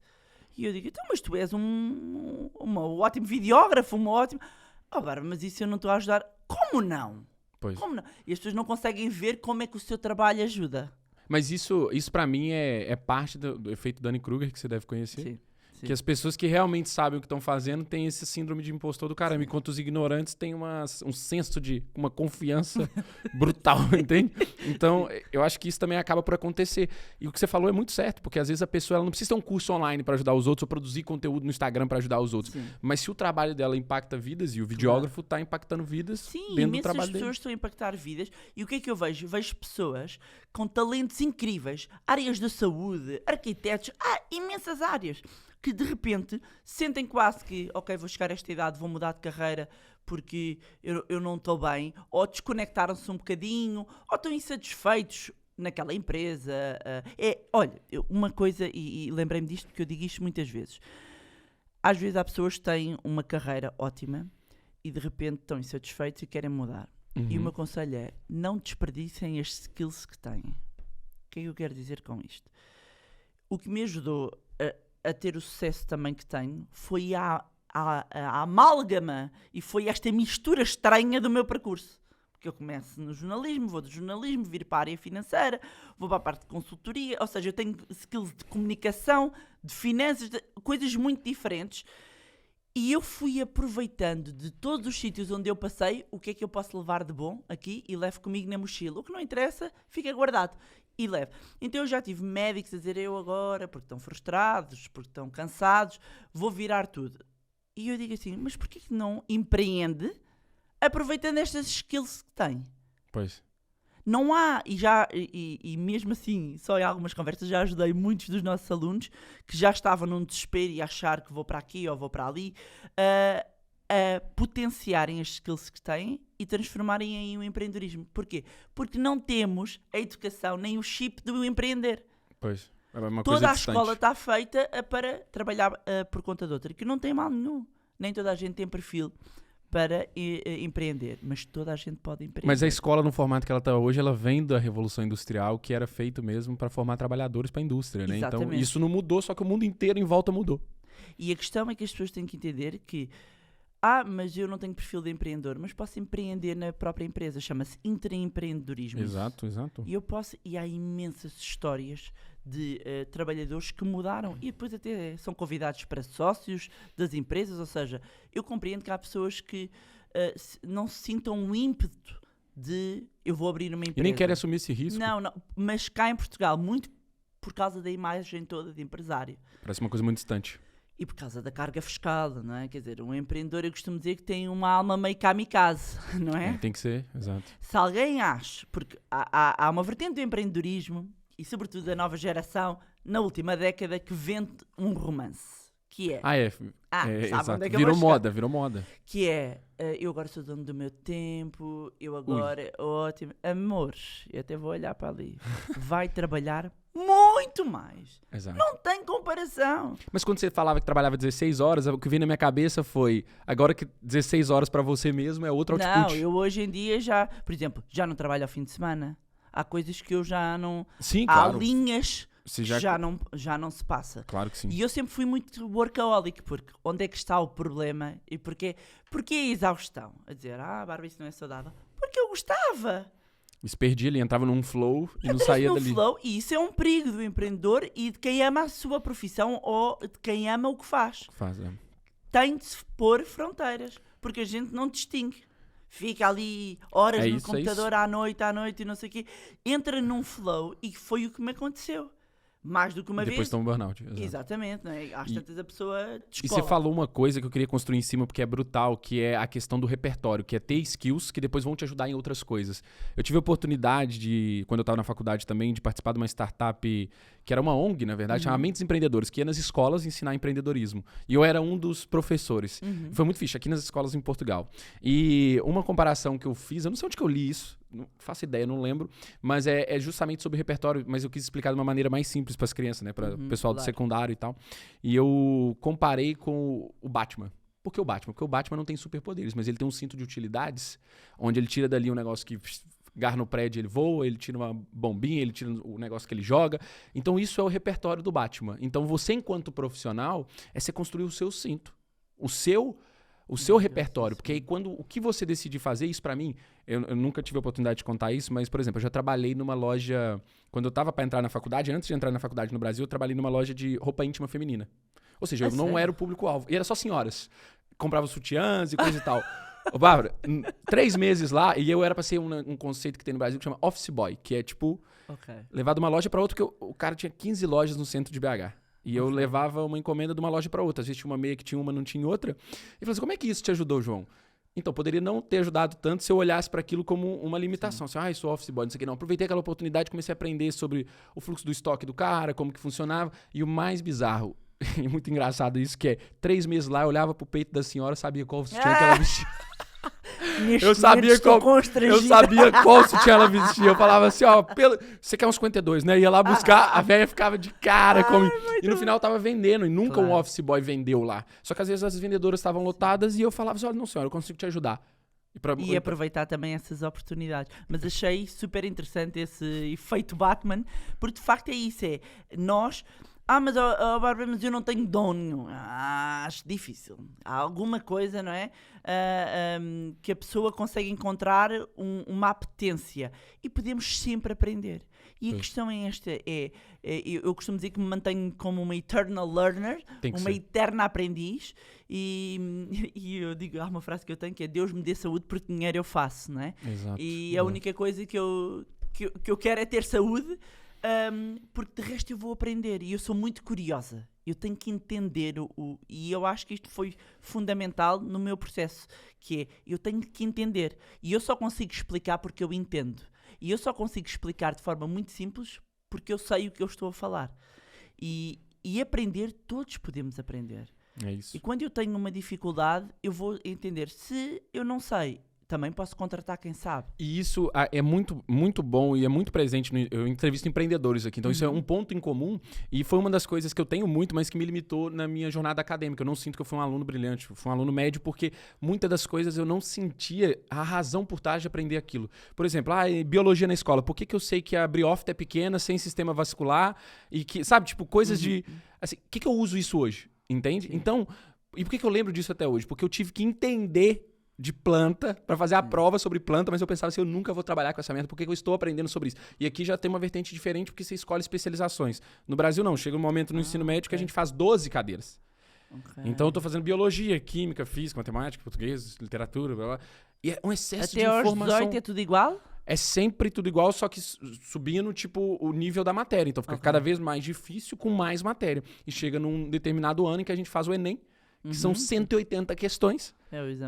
E eu digo, então, mas tu és um ótimo videógrafo, Bárbara, mas isso eu não estou a ajudar. Como não? Pois. Como não? E as pessoas não conseguem ver como é que o seu trabalho ajuda. Mas isso para mim é parte do efeito Dunning-Kruger, que você deve conhecer. Sim. Que as pessoas que realmente sabem o que estão fazendo têm esse síndrome de impostor do caramba, enquanto os ignorantes têm um senso de uma confiança brutal, entende? Então, eu acho que isso também acaba por acontecer. E o que você falou é muito certo, porque às vezes a pessoa ela não precisa ter um curso online para ajudar os outros ou produzir conteúdo no Instagram para ajudar os outros. Sim. Mas se o trabalho dela impacta vidas e o videógrafo está impactando vidas dentro do trabalho dele. Sim, pessoas estão a impactar vidas. E o que é que eu vejo? Vejo pessoas com talentos incríveis, áreas da saúde, arquitetos, imensas áreas, que de repente sentem quase que, ok, vou chegar a esta idade, vou mudar de carreira porque eu não estou bem, ou desconectaram-se um bocadinho, ou estão insatisfeitos naquela empresa. Olha, uma coisa, e lembrei-me disto porque eu digo isto muitas vezes. Às vezes há pessoas que têm uma carreira ótima e de repente estão insatisfeitos e querem mudar. Uhum. E o meu conselho é, não desperdicem as skills que têm. O que é que eu quero dizer com isto? O que me ajudou a ter o sucesso também que tenho foi a amálgama e foi esta mistura estranha do meu percurso. Porque eu começo no jornalismo, vou do jornalismo, vir para a área financeira, vou para a parte de consultoria, ou seja, eu tenho skills de comunicação, de finanças, de coisas muito diferentes. E eu fui aproveitando de todos os sítios onde eu passei o que é que eu posso levar de bom aqui e levo comigo na mochila. O que não interessa, fica guardado. E levo. Então eu já tive médicos a dizer, eu agora, porque estão frustrados, porque estão cansados, vou virar tudo. E eu digo assim, mas porquê que não empreende aproveitando estas skills que tem. Pois. Não há, e mesmo assim, só em algumas conversas já ajudei muitos dos nossos alunos que já estavam num desespero e achar que vou para aqui ou vou para ali, a potenciarem as skills que têm e transformarem em um empreendedorismo. Porquê? Porque não temos a educação nem o chip do empreender. Pois. É uma Toda coisa a distante. escola está feita para trabalhar por conta de outra, que não tem mal nenhum. Nem toda a gente tem perfil para empreender, mas toda a gente pode empreender. Mas a escola, no formato que ela está hoje, ela vem da Revolução Industrial, que era feito mesmo para formar trabalhadores para a indústria, né? Então, Exatamente. isso não mudou, só que o mundo inteiro em volta mudou. E a questão é que as pessoas têm que entender que mas eu não tenho perfil de empreendedor, mas posso empreender na própria empresa. Chama-se intraempreendedorismo. Exato. E há imensas histórias de trabalhadores que mudaram e depois até são convidados para sócios das empresas. Ou seja, eu compreendo que há pessoas que não se sintam um ímpeto de eu vou abrir uma empresa. E nem querem assumir esse risco. Não, mas cá em Portugal, muito por causa da imagem toda de empresário. Parece uma coisa muito distante. E por causa da carga fiscal, não é? Quer dizer, um empreendedor, eu costumo dizer que tem uma alma meio kamikaze, não é? Tem que ser, exato. Se alguém acha, porque há uma vertente do empreendedorismo, e sobretudo da nova geração, na última década, que vende um romance, que é... sabe exato. onde é que eu Virou vou chegar? virou moda. Que é, eu agora sou dono do meu tempo, eu agora, ótimo, amor, eu até vou olhar para ali, vai trabalhar muito mais. Exato. Não tem comparação. Mas quando você falava que trabalhava 16 horas, o que veio na minha cabeça foi, agora que 16 horas para você mesmo é outro output. Não, eu hoje em dia já, por exemplo, já não trabalho ao fim de semana. Há coisas que eu já não... Sim, há claro. linhas Você que já não se passa. Claro que sim. E eu sempre fui muito workaholic, porque onde é que está o problema? E porquê a exaustão? A dizer, Bárbara, isso não é saudável. Porque eu gostava. E se perdia, ele entrava num flow e não saía dali. Flow, e isso é um perigo do empreendedor e de quem ama a sua profissão ou de quem ama o que faz. Tem de se pôr fronteiras, porque a gente não distingue. Fica ali horas no computador à noite e não sei o quê. Entra num flow e foi o que me aconteceu. Mais do que uma vez. Depois toma um burnout. Exatamente, não é? Às tantas a pessoa descola. E você falou uma coisa que eu queria construir em cima, porque é brutal, que é a questão do repertório, que é ter skills que depois vão te ajudar em outras coisas. Eu tive a oportunidade de, quando eu estava na faculdade também, de participar de uma startup que era uma ONG, na verdade, chamada Mentes Empreendedores, que ia nas escolas ensinar empreendedorismo. E eu era um dos professores. Foi muito fixe, aqui nas escolas em Portugal. E uma comparação que eu fiz, eu não sei onde que eu li isso, não faço ideia, não lembro, mas é justamente sobre repertório, mas eu quis explicar de uma maneira mais simples para as crianças, né, para o pessoal do secundário e tal. E eu comparei com o Batman. Por que o Batman? Porque o Batman não tem superpoderes, mas ele tem um cinto de utilidades, onde ele tira dali um negócio que agarra no prédio, ele voa, ele tira uma bombinha, ele tira o negócio que ele joga. Então isso é o repertório do Batman. Então você, enquanto profissional, é você construir o seu cinto. O seu repertório, porque aí o que você decidir fazer, isso pra mim, eu nunca tive a oportunidade de contar isso, mas, por exemplo, eu já trabalhei numa loja, quando eu tava pra entrar na faculdade, antes de entrar na faculdade no Brasil, eu trabalhei numa loja de roupa íntima feminina. Ou seja, eu não era o público-alvo, e era só senhoras. Comprava sutiãs e coisa e tal. Ô, Bárbara, 3 meses lá, e eu era pra ser um conceito que tem no Brasil que chama office boy, que é tipo, levar de uma loja pra outra, porque o cara tinha 15 lojas no centro de BH. E eu levava uma encomenda de uma loja para outra. Às vezes tinha uma meia que tinha uma, não tinha outra. E falei assim, como é que isso te ajudou, João? Então, poderia não ter ajudado tanto se eu olhasse para aquilo como uma limitação. Assim, sou office boy, não sei o que. Não, aproveitei aquela oportunidade, comecei a aprender sobre o fluxo do estoque do cara, como que funcionava. E o mais bizarro, e muito engraçado isso, que é 3 meses lá, eu olhava pro peito da senhora, sabia qual sutiã que ela vestia. Eu sabia qual sutiã ela vestia. Eu falava assim, você quer um 52, né? Ia lá buscar, a velha ficava de cara comigo. E no final eu tava vendendo, e nunca um office boy vendeu lá. Só que às vezes as vendedoras estavam lotadas e eu falava assim, olha, não senhora, eu consigo te ajudar. E aproveitar também essas oportunidades. Mas achei super interessante esse efeito Batman, porque de facto é isso, nós... mas Bárbara, mas eu não tenho dom nenhum. Acho difícil. Há alguma coisa, não é? Que a pessoa consegue encontrar uma apetência. E podemos sempre aprender. E a questão é esta, eu costumo dizer que me mantenho como uma eternal learner, uma eterna aprendiz, e eu digo, há uma frase que eu tenho que é Deus me dê saúde porque dinheiro eu faço, não é? Exato. E a única coisa que eu quero é ter saúde, porque de resto eu vou aprender e eu sou muito curiosa. Eu tenho que entender e eu acho que isto foi fundamental no meu processo, que é, eu tenho que entender. E eu só consigo explicar porque eu entendo. E eu só consigo explicar de forma muito simples porque eu sei o que eu estou a falar. E aprender, todos podemos aprender. É isso. E quando eu tenho uma dificuldade, eu vou entender. Se eu não sei, também posso contratar quem sabe. E isso é muito, muito bom e é muito presente. Eu entrevisto empreendedores aqui, então isso é um ponto em comum. E foi uma das coisas que eu tenho muito, mas que me limitou na minha jornada acadêmica. Eu não sinto que eu fui um aluno brilhante, eu fui um aluno médio, porque muitas das coisas eu não sentia a razão por trás de aprender aquilo. Por exemplo, biologia na escola. Por que eu sei que a briófita é pequena, sem sistema vascular? E que, sabe, tipo, coisas de... Assim, por que eu uso isso hoje? Entende? Sim. Então, e por que eu lembro disso até hoje? Porque eu tive que entender de planta para fazer a prova sobre planta, mas eu pensava assim, eu nunca vou trabalhar com essa merda, por que eu estou aprendendo sobre isso? E aqui já tem uma vertente diferente porque você escolhe especializações. No Brasil não, chega um momento no ensino médio que a gente faz 12 cadeiras. Então eu tô fazendo biologia, química, física, matemática, português, literatura, blá, blá. E é um excesso de informação. Até aos 18 é tudo igual? É sempre tudo igual, só que subindo, tipo, o nível da matéria. Então fica cada vez mais difícil com mais matéria. E chega num determinado ano em que a gente faz o Enem, que são 180 questões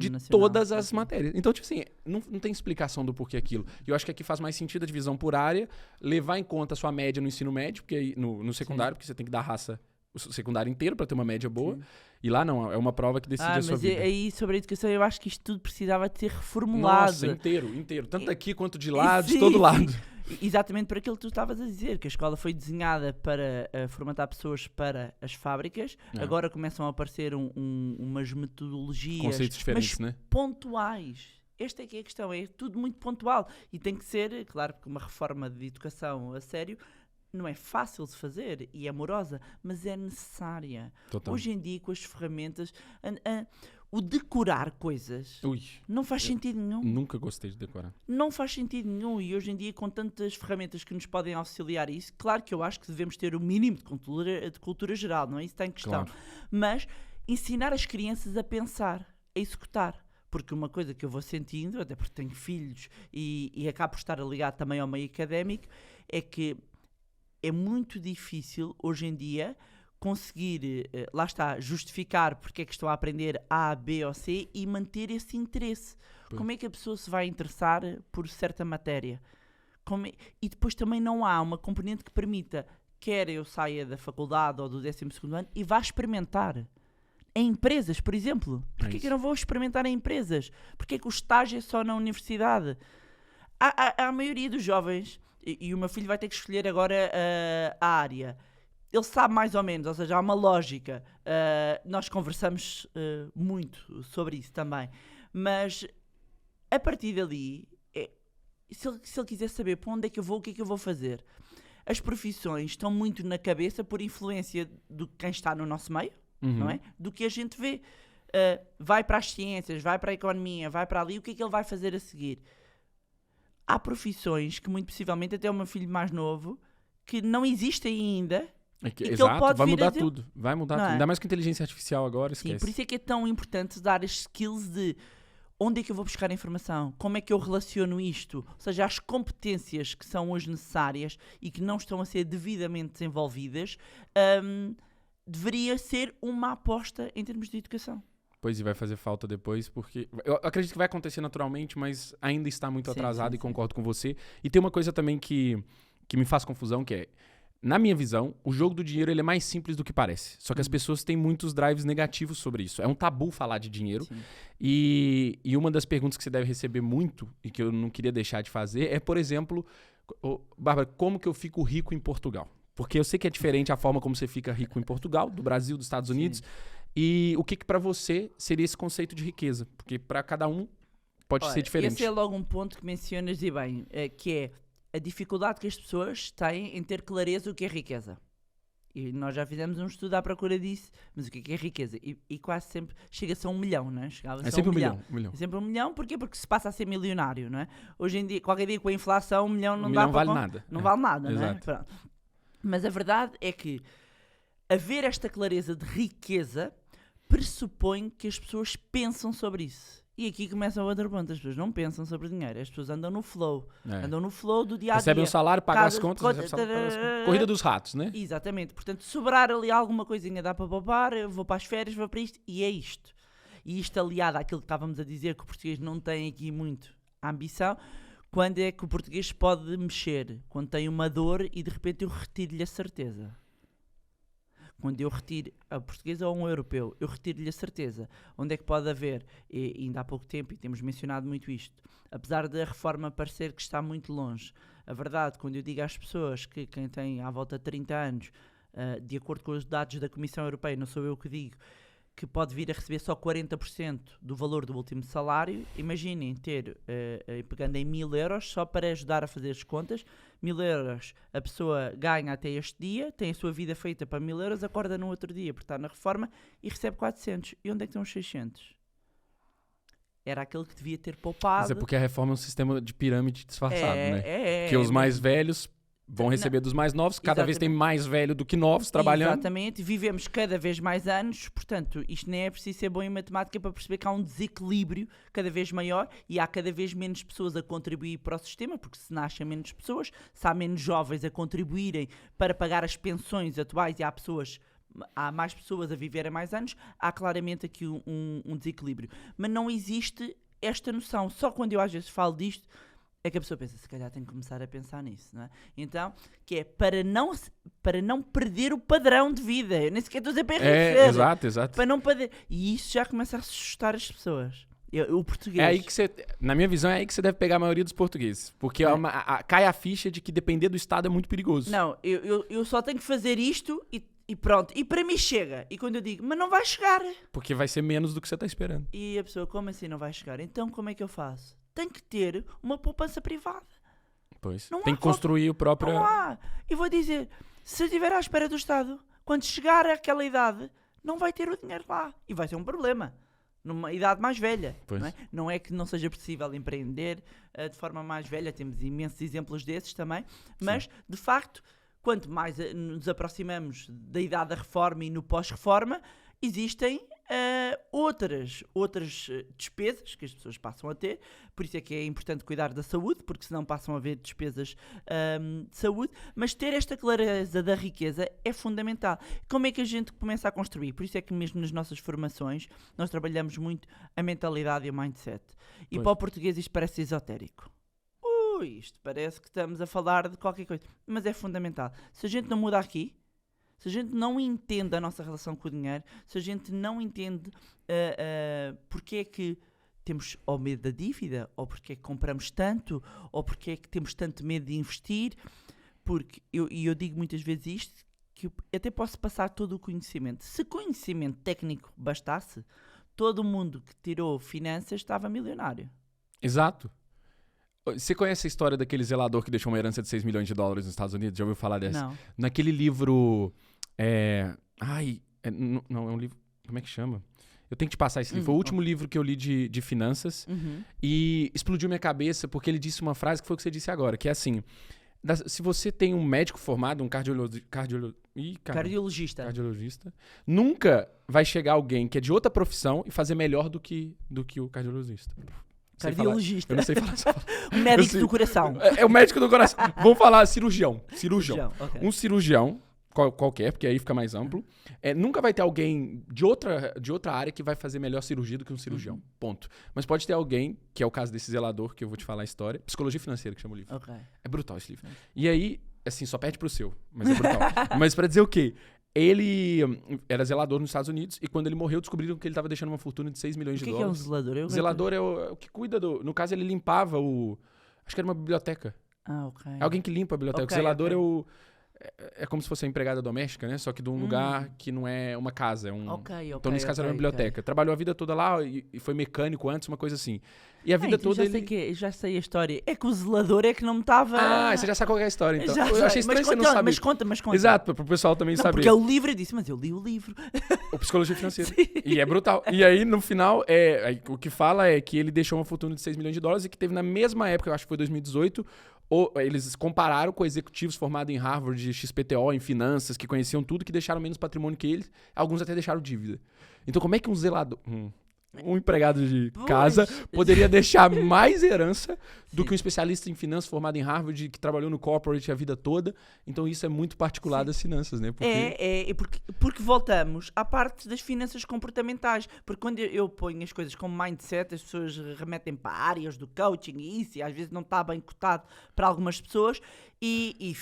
de nacional, todas as matérias. Então, tipo assim, não tem explicação do porquê aquilo. E eu acho que aqui faz mais sentido a divisão por área, levar em conta a sua média no ensino médio, porque no secundário, porque você tem que dar raça o secundário inteiro para ter uma média boa. Sim. E lá não, é uma prova que decide a sua vida. Mas aí, sobre a educação, eu acho que isto tudo precisava de ser reformulado. Nossa, inteiro. Tanto aqui quanto de lá, de todo lado. Exatamente por aquilo que tu estavas a dizer, que a escola foi desenhada para formatar pessoas para as fábricas. Agora começam a aparecer umas metodologias, conceitos diferentes, mas pontuais. Esta é que é a questão, é tudo muito pontual. E tem que ser, claro, porque uma reforma de educação a sério não é fácil de fazer e é amorosa, mas é necessária. Total. Hoje em dia, com as ferramentas, o decorar coisas não faz sentido nenhum. Nunca gostei de decorar. Não faz sentido nenhum. E hoje em dia, com tantas ferramentas que nos podem auxiliar isso, claro que eu acho que devemos ter o mínimo de cultura geral, não é? Isso está em questão. Claro. Mas ensinar as crianças a pensar, a executar. Porque uma coisa que eu vou sentindo, até porque tenho filhos e acabo por estar ligado também ao meio académico, é que é muito difícil, hoje em dia, conseguir, lá está, justificar porque é que estão a aprender A, B ou C e manter esse interesse. Como é que a pessoa se vai interessar por certa matéria? E depois também não há uma componente que permita, quer eu saia da faculdade ou do 12º ano e vá experimentar. Em empresas, por exemplo. Porquê que eu não vou experimentar em empresas? Porquê que o estágio é só na universidade? A maioria dos jovens... E o meu filho vai ter que escolher agora a área. Ele sabe mais ou menos, ou seja, há uma lógica. Nós conversamos muito sobre isso também. Mas, a partir dali, se ele quiser saber para onde é que eu vou, o que é que eu vou fazer? As profissões estão muito na cabeça por influência de quem está no nosso meio, não é? Do que a gente vê. Vai para as ciências, vai para a economia, vai para ali, o que é que ele vai fazer a seguir? Há profissões que, muito possivelmente, até o meu filho mais novo, que não existem ainda. Exato, ele pode vai mudar tudo. Vai mudar tudo. Ainda mais com inteligência artificial agora, esquece. Sim, por isso é que é tão importante dar as skills de onde é que eu vou buscar a informação, como é que eu relaciono isto. Ou seja, as competências que são hoje necessárias e que não estão a ser devidamente desenvolvidas, deveria ser uma aposta em termos de educação. Pois, e vai fazer falta depois, porque... Eu acredito que vai acontecer naturalmente, mas ainda está muito atrasado, e concordo com você. E tem uma coisa também que me faz confusão, que é... Na minha visão, o jogo do dinheiro ele é mais simples do que parece. Só que as pessoas têm muitos drives negativos sobre isso. É um tabu falar de dinheiro. E uma das perguntas que você deve receber muito, e que eu não queria deixar de fazer, é, por exemplo... Bárbara, como que eu fico rico em Portugal? Porque eu sei que é diferente a forma como você fica rico em Portugal, do Brasil, dos Estados Unidos... E o que para você seria esse conceito de riqueza? Porque para cada um pode ser diferente. Esse é logo um ponto que mencionas e bem, que é a dificuldade que as pessoas têm em ter clareza o que é riqueza. E nós já fizemos um estudo à procura disso, mas o que é riqueza? E quase sempre chega-se a 1 milhão, não é? É sempre 1 milhão. É sempre 1 milhão, porquê? Porque se passa a ser milionário, não é? Hoje em dia, qualquer dia com a inflação, 1 milhão não dá para... vale nada. Não vale nada, não é? Pronto. Mas a verdade é que haver esta clareza de riqueza pressupõe que as pessoas pensam sobre isso. E aqui começa o outro ponto. As pessoas não pensam sobre dinheiro. As pessoas andam no flow. Andam no flow do dia a dia. Recebem um salário, pagam as contas, recebem o salário, pagam as contas. Corrida dos ratos, né? Exatamente. Portanto, sobrar ali alguma coisinha dá para poupar, eu vou para as férias, vou para isto, e é isto. E isto aliado àquilo que estávamos a dizer, que o português não tem aqui muito ambição, quando é que o português pode mexer? Quando tem uma dor e de repente eu retiro-lhe a certeza. Quando eu retiro a portuguesa ou um europeu, eu retiro-lhe a certeza. Onde é que pode haver, e ainda há pouco tempo, e temos mencionado muito isto, apesar da reforma parecer que está muito longe, a verdade, quando eu digo às pessoas que quem tem à volta de 30 anos, de acordo com os dados da Comissão Europeia, não sou eu que digo, que pode vir a receber só 40% do valor do último salário, imaginem ter, pegando em 1.000 euros, só para ajudar a fazer as contas, 1.000 euros a pessoa ganha até este dia, tem a sua vida feita para 1.000 euros, acorda no outro dia porque está na reforma e recebe 400. E onde é que estão os 600? Era aquele que devia ter poupado. Mas é porque a reforma é um sistema de pirâmide disfarçado, né? Que os é mais velhos vão receber dos mais novos, cada vez tem mais velho do que novos trabalhando. Exatamente, vivemos cada vez mais anos, portanto, isto nem é preciso ser bom em matemática para perceber que há um desequilíbrio cada vez maior e há cada vez menos pessoas a contribuir para o sistema, porque se nascem menos pessoas, se há menos jovens a contribuírem para pagar as pensões atuais e há mais pessoas a viverem mais anos, há claramente aqui um desequilíbrio. Mas não existe esta noção, só quando eu às vezes falo disto, é que a pessoa pensa, se calhar tem que começar a pensar nisso, não é? Então, que é para não perder o padrão de vida. Eu nem sequer estou a dizer para enriquecer. Exato. Para não perder. E isso já começa a assustar as pessoas. O português. É aí que você, na minha visão, é aí que você deve pegar a maioria dos portugueses. Porque cai a ficha de que depender do Estado é muito perigoso. Não, eu só tenho que fazer isto e pronto. E para mim chega. E quando eu digo, mas não vai chegar. Porque vai ser menos do que você está esperando. E a pessoa, como assim não vai chegar? Então como é que eu faço? Tem que ter uma poupança privada. Pois. Não tem que construir o próprio... Não há. E vou dizer, se estiver à espera do Estado, quando chegar àquela idade, não vai ter o dinheiro lá. E vai ser um problema. Numa idade mais velha. Não é que não seja possível empreender de forma mais velha. Temos imensos exemplos desses também. Mas, sim, de facto, quanto mais nos aproximamos da idade da reforma e no pós-reforma, existem outras despesas que as pessoas passam a ter, por isso é que é importante cuidar da saúde, porque senão passam a haver despesas de saúde, mas ter esta clareza da riqueza é fundamental. Como é que a gente começa a construir? Por isso é que mesmo nas nossas formações nós trabalhamos muito a mentalidade e o mindset. E para o português isto parece esotérico. Isto parece que estamos a falar de qualquer coisa, mas é fundamental. Se a gente não muda aqui, se a gente não entende a nossa relação com o dinheiro, se a gente não entende porque é que temos ou medo da dívida, ou porque é que compramos tanto, ou porque é que temos tanto medo de investir, porque eu digo muitas vezes isto, que eu até posso passar todo o conhecimento. Se conhecimento técnico bastasse, todo mundo que tirou finanças estava milionário. Exato. Você conhece a história daquele zelador que deixou uma herança de 6 milhões de dólares nos Estados Unidos? Já ouviu falar dessa? Não. Naquele livro... não, é um livro... Como é que chama? Eu tenho que te passar esse livro. Foi o último livro que eu li de finanças. E explodiu minha cabeça porque ele disse uma frase que foi o que você disse agora, que é assim... Se você tem um médico formado, um cardiologista, nunca vai chegar alguém que é de outra profissão e fazer melhor do que o cardiologista. Cardiologista. Eu não sei falar. Um médico do coração. É o médico do coração. Vamos falar cirurgião. Okay. Um cirurgião, qualquer, porque aí fica mais amplo, nunca vai ter alguém de outra área que vai fazer melhor cirurgia do que um cirurgião. Ponto. Mas pode ter alguém, que é o caso desse zelador, que eu vou te falar a história, Psicologia Financeira, que chama o livro. Okay. É brutal esse livro. E aí, assim, só perde pro seu, mas é brutal. Mas pra dizer o quê? Ele era zelador nos Estados Unidos e quando ele morreu descobriram que ele estava deixando uma fortuna de 6 milhões de dólares. O que é um zelador? O zelador é o que cuida do... No caso, ele limpava acho que era uma biblioteca. Ok. É alguém que limpa a biblioteca. O zelador é como se fosse a empregada doméstica, né? Só que de um lugar que não é uma casa. Então, nesse caso, era uma biblioteca. Trabalhou a vida toda lá e foi mecânico antes, uma coisa assim. E a vida toda já sei a história. É que o zelador é que não me estava... você já sabe qual é a história, então. Eu achei estranho você não saber. Mas conta. Exato, para o pessoal também saber. Porque é o livro, eu disse, mas eu li o livro. O Psicologia Financeira. E é brutal. E aí, no final, o que fala é que ele deixou uma fortuna de 6 milhões de dólares e que teve na mesma época, eu acho que foi 2018, eles compararam com executivos formados em Harvard, XPTO, em finanças, que conheciam tudo, que deixaram menos patrimônio que eles. Alguns até deixaram dívida. Então, como é que um zelador... um empregado de Pois. casa poderia deixar mais herança do que um especialista em finanças formado em Harvard que trabalhou no corporate a vida toda. Então isso é muito particular das finanças, né? Porque voltamos à parte das finanças comportamentais. Porque quando eu ponho as coisas como mindset, as pessoas remetem para áreas do coaching e isso, e às vezes não está bem cotado para algumas pessoas. E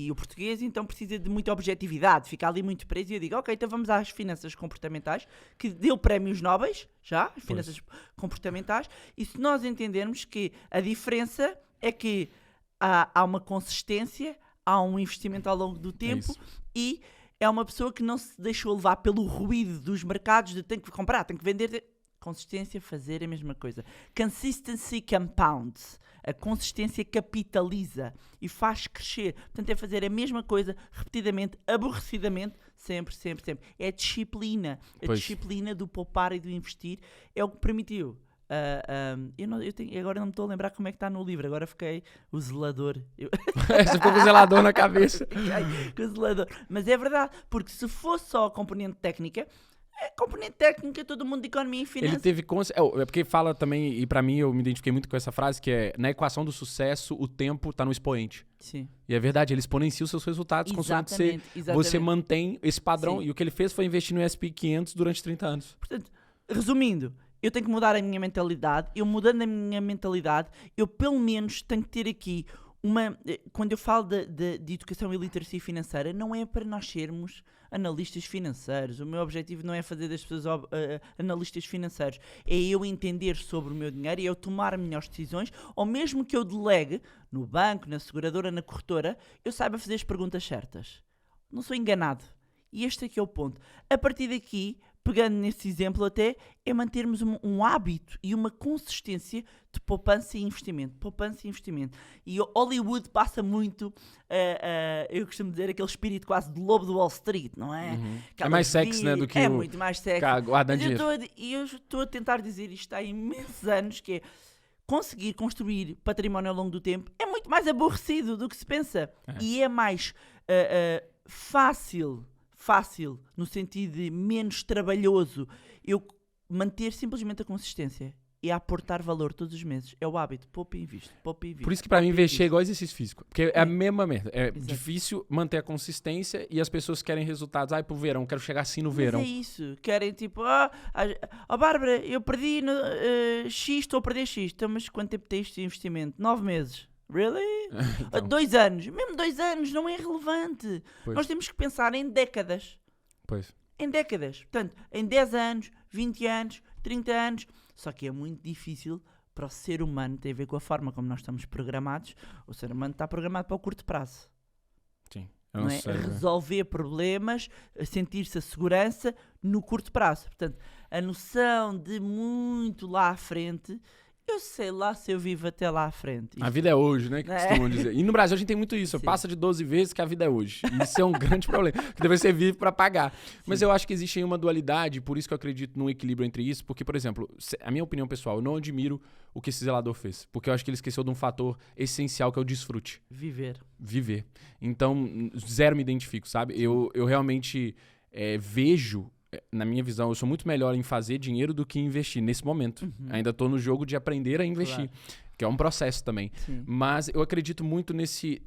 o português então precisa de muita objetividade, fica ali muito preso, e eu digo, ok, então vamos às finanças comportamentais, que deu prémios nobres, já, as finanças comportamentais, e se nós entendermos que a diferença é que há uma consistência, há um investimento ao longo do tempo, e é uma pessoa que não se deixou levar pelo ruído dos mercados de tem que comprar, tem que vender. Consistência, fazer a mesma coisa. Consistency compounds. A consistência capitaliza e faz crescer. Portanto, é fazer a mesma coisa repetidamente, aborrecidamente, sempre, sempre, sempre. É disciplina. A disciplina do poupar e do investir é o que permitiu. Agora não me estou a lembrar como é que está no livro. Agora fiquei o zelador. Você ficou com o zelador na cabeça. Com o zelador. Mas é verdade, porque se fosse só a componente técnica, todo mundo de economia e finanças. Ele teve é porque fala também, e pra mim eu me identifiquei muito com essa frase, que é, na equação do sucesso, o tempo tá no expoente. Sim. E é verdade, ele exponencia os seus resultados consoante você mantém esse padrão. Sim. E o que ele fez foi investir no S&P 500 durante 30 anos. Portanto, resumindo, eu tenho que mudar a minha mentalidade. Eu mudando a minha mentalidade, eu pelo menos tenho que ter aqui quando eu falo de educação e literacia financeira, não é para nós sermos analistas financeiros. O meu objetivo não é fazer das pessoas analistas financeiros. É eu entender sobre o meu dinheiro e eu tomar melhores decisões, ou mesmo que eu delegue no banco, na seguradora, na corretora, eu saiba fazer as perguntas certas. Não sou enganado. E este aqui é o ponto. A partir daqui, pegando nesse exemplo até, é mantermos um hábito e uma consistência de poupança e investimento. Poupança e investimento. E Hollywood passa muito, eu costumo dizer, aquele espírito quase de lobo do Wall Street, não é? Uhum. É mais sexy, né, do que muito mais sexy. Eu estou a tentar dizer isto há imensos anos, que é conseguir construir património ao longo do tempo é muito mais aborrecido do que se pensa. E é mais fácil, no sentido de menos trabalhoso, eu manter simplesmente a consistência e a aportar valor todos os meses. É o hábito. Poupa e investe. Por isso que pra mim investir é igual exercício físico. Porque é a mesma merda. É difícil manter a consistência e as pessoas querem resultados. Pro verão, quero chegar assim no verão. Mas é isso. Querem tipo, Bárbara, eu perdi X, estou a perder X. Então, mas quanto tempo tens de investimento? 9 meses. Really? Então. 2 anos. Mesmo 2 anos não é relevante. Pois. Nós temos que pensar em décadas. Pois. Em décadas. Portanto, em 10 anos, 20 anos, 30 anos. Só que é muito difícil para o ser humano, tem a ver com a forma como nós estamos programados. O ser humano está programado para o curto prazo. Sim. Não é? Resolver problemas, sentir-se a segurança no curto prazo. Portanto, a noção de muito lá à frente... Eu sei lá se eu vivo até lá à frente. A vida é hoje, né? Que costumam dizer. E no Brasil a gente tem muito isso. Sim. Passa de 12 vezes que a vida é hoje. Isso é um grande problema. Que depois você vive pra pagar. Mas eu acho que existe aí uma dualidade, por isso que eu acredito num equilíbrio entre isso. Porque, por exemplo, a minha opinião pessoal, eu não admiro o que esse zelador fez. Porque eu acho que ele esqueceu de um fator essencial que é o desfrute. Viver. Então, zero me identifico, sabe? Eu realmente vejo... Na minha visão, eu sou muito melhor em fazer dinheiro do que investir nesse momento. Uhum. Ainda tô no jogo de aprender a investir, que é um processo também. Sim. Mas eu acredito muito nesse...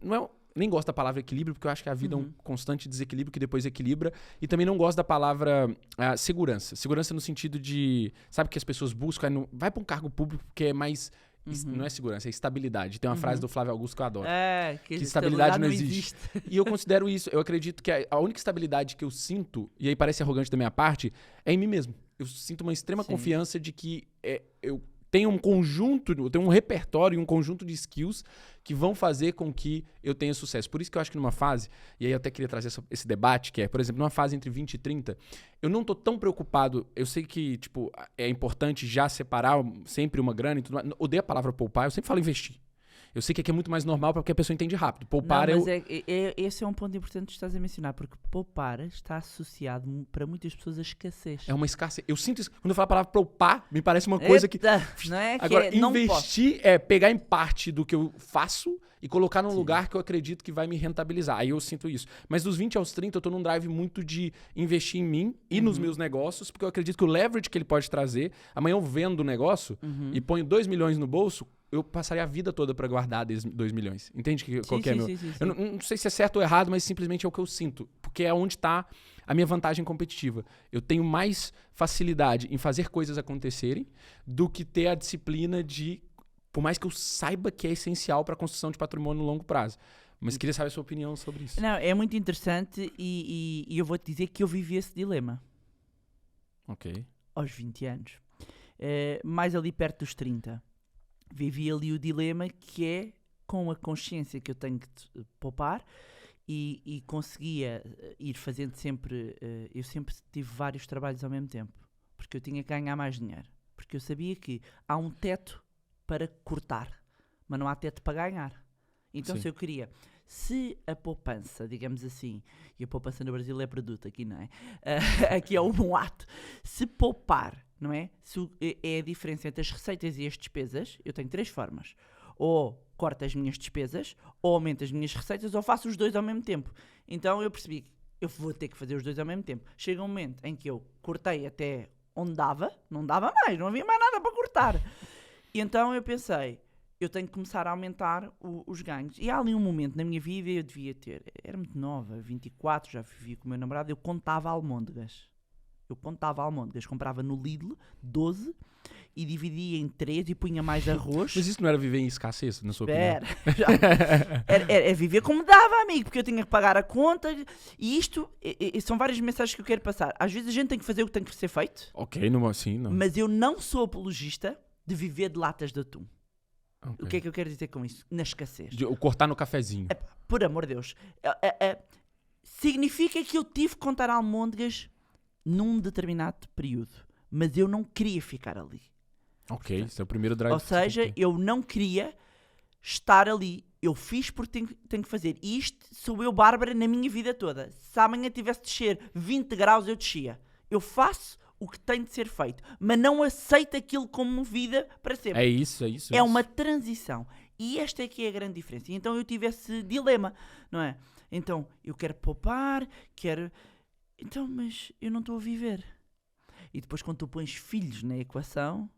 Nem gosto da palavra equilíbrio, porque eu acho que a vida é um constante desequilíbrio que depois equilibra. E também não gosto da palavra segurança. Segurança no sentido de... Sabe que as pessoas buscam... Vai para um cargo público que é mais... Não é segurança, é estabilidade. Tem uma frase do Flávio Augusto que eu adoro. Que estabilidade não existe. E eu considero isso. Eu acredito que a única estabilidade que eu sinto, e aí parece arrogante da minha parte, é em mim mesmo. Eu sinto uma extrema confiança de que eu tenho eu tenho um repertório e um conjunto de skills que vão fazer com que eu tenha sucesso. Por isso que eu acho que numa fase, e aí eu até queria trazer esse debate, que é, por exemplo, numa fase entre 20 e 30, eu não tô tão preocupado, eu sei que, tipo, é importante já separar sempre uma grana e tudo mais, odeio a palavra poupar, eu sempre falo investir. Eu sei que aqui é muito mais normal porque a pessoa entende rápido. Poupar não, mas esse é um ponto importante que estás a mencionar, porque poupar está associado para muitas pessoas a escassez. É uma escassez. Eu sinto isso. Quando eu falo a palavra poupar, me parece uma coisa que... Não é que Agora, não investir é pegar em parte do que eu faço e colocar num lugar que eu acredito que vai me rentabilizar. Aí eu sinto isso. Mas dos 20 aos 30, eu tô num drive muito de investir em mim e nos meus negócios, porque eu acredito que o leverage que ele pode trazer, amanhã eu vendo o negócio e ponho 2 milhões no bolso, eu passaria a vida toda pra guardar 2 milhões. Entende qual que é meu? Sim. Eu não sei se é certo ou errado, mas simplesmente é o que eu sinto. Porque é onde tá a minha vantagem competitiva. Eu tenho mais facilidade em fazer coisas acontecerem do que ter a disciplina de... Por mais que eu saiba que é essencial para a construção de patrimônio no longo prazo. Mas queria saber a sua opinião sobre isso. Não, é muito interessante e eu vou-te dizer que eu vivi esse dilema. Ok. Aos 20 anos. Mais ali perto dos 30. Vivi ali o dilema que é com a consciência que eu tenho que poupar e conseguia ir fazendo sempre... eu sempre tive vários trabalhos ao mesmo tempo. Porque eu tinha que ganhar mais dinheiro. Porque eu sabia que há um teto para cortar, mas não há teto para ganhar. Então, se eu queria... Se a poupança, digamos assim, e a poupança no Brasil é produto, aqui não é? Aqui é um ato. Se poupar, não é? É a diferença entre as receitas e as despesas, eu tenho 3 formas. Ou corto as minhas despesas, ou aumento as minhas receitas, ou faço os 2 ao mesmo tempo. Então eu percebi que eu vou ter que fazer os 2 ao mesmo tempo. Chega um momento em que eu cortei até onde dava, não dava mais, não havia mais nada para cortar. E então eu pensei, eu tenho que começar a aumentar os ganhos. E há ali um momento na minha vida, eu devia ter, era muito nova, 24, já vivia com o meu namorado, eu contava almôndegas. Comprava no Lidl 12 e dividia em 3 e punha mais arroz. Mas isso não era viver em escassez, na sua opinião? Era viver como dava, amigo, porque eu tinha que pagar a conta. E isto, são várias mensagens que eu quero passar. Às vezes a gente tem que fazer o que tem que ser feito. Ok, não. Mas eu não sou apologista de viver de latas de atum. Okay. O que é que eu quero dizer com isso? Na escassez. O cortar no cafezinho. Por amor de Deus. Significa que eu tive que contar almôndegas num determinado período. Mas eu não queria ficar ali. Ok, esse é o primeiro drive. Ou seja, eu não queria estar ali. Eu fiz porque tenho que fazer. E isto sou eu, Bárbara, na minha vida toda. Se amanhã tivesse de descer 20 graus, eu descia. Eu faço o que tem de ser feito, mas não aceito aquilo como vida para sempre. É isso. É uma transição. E esta é que é a grande diferença. E então eu tive esse dilema, não é? Então, eu quero poupar, Então, mas eu não estou a viver. E depois quando tu pões filhos na equação...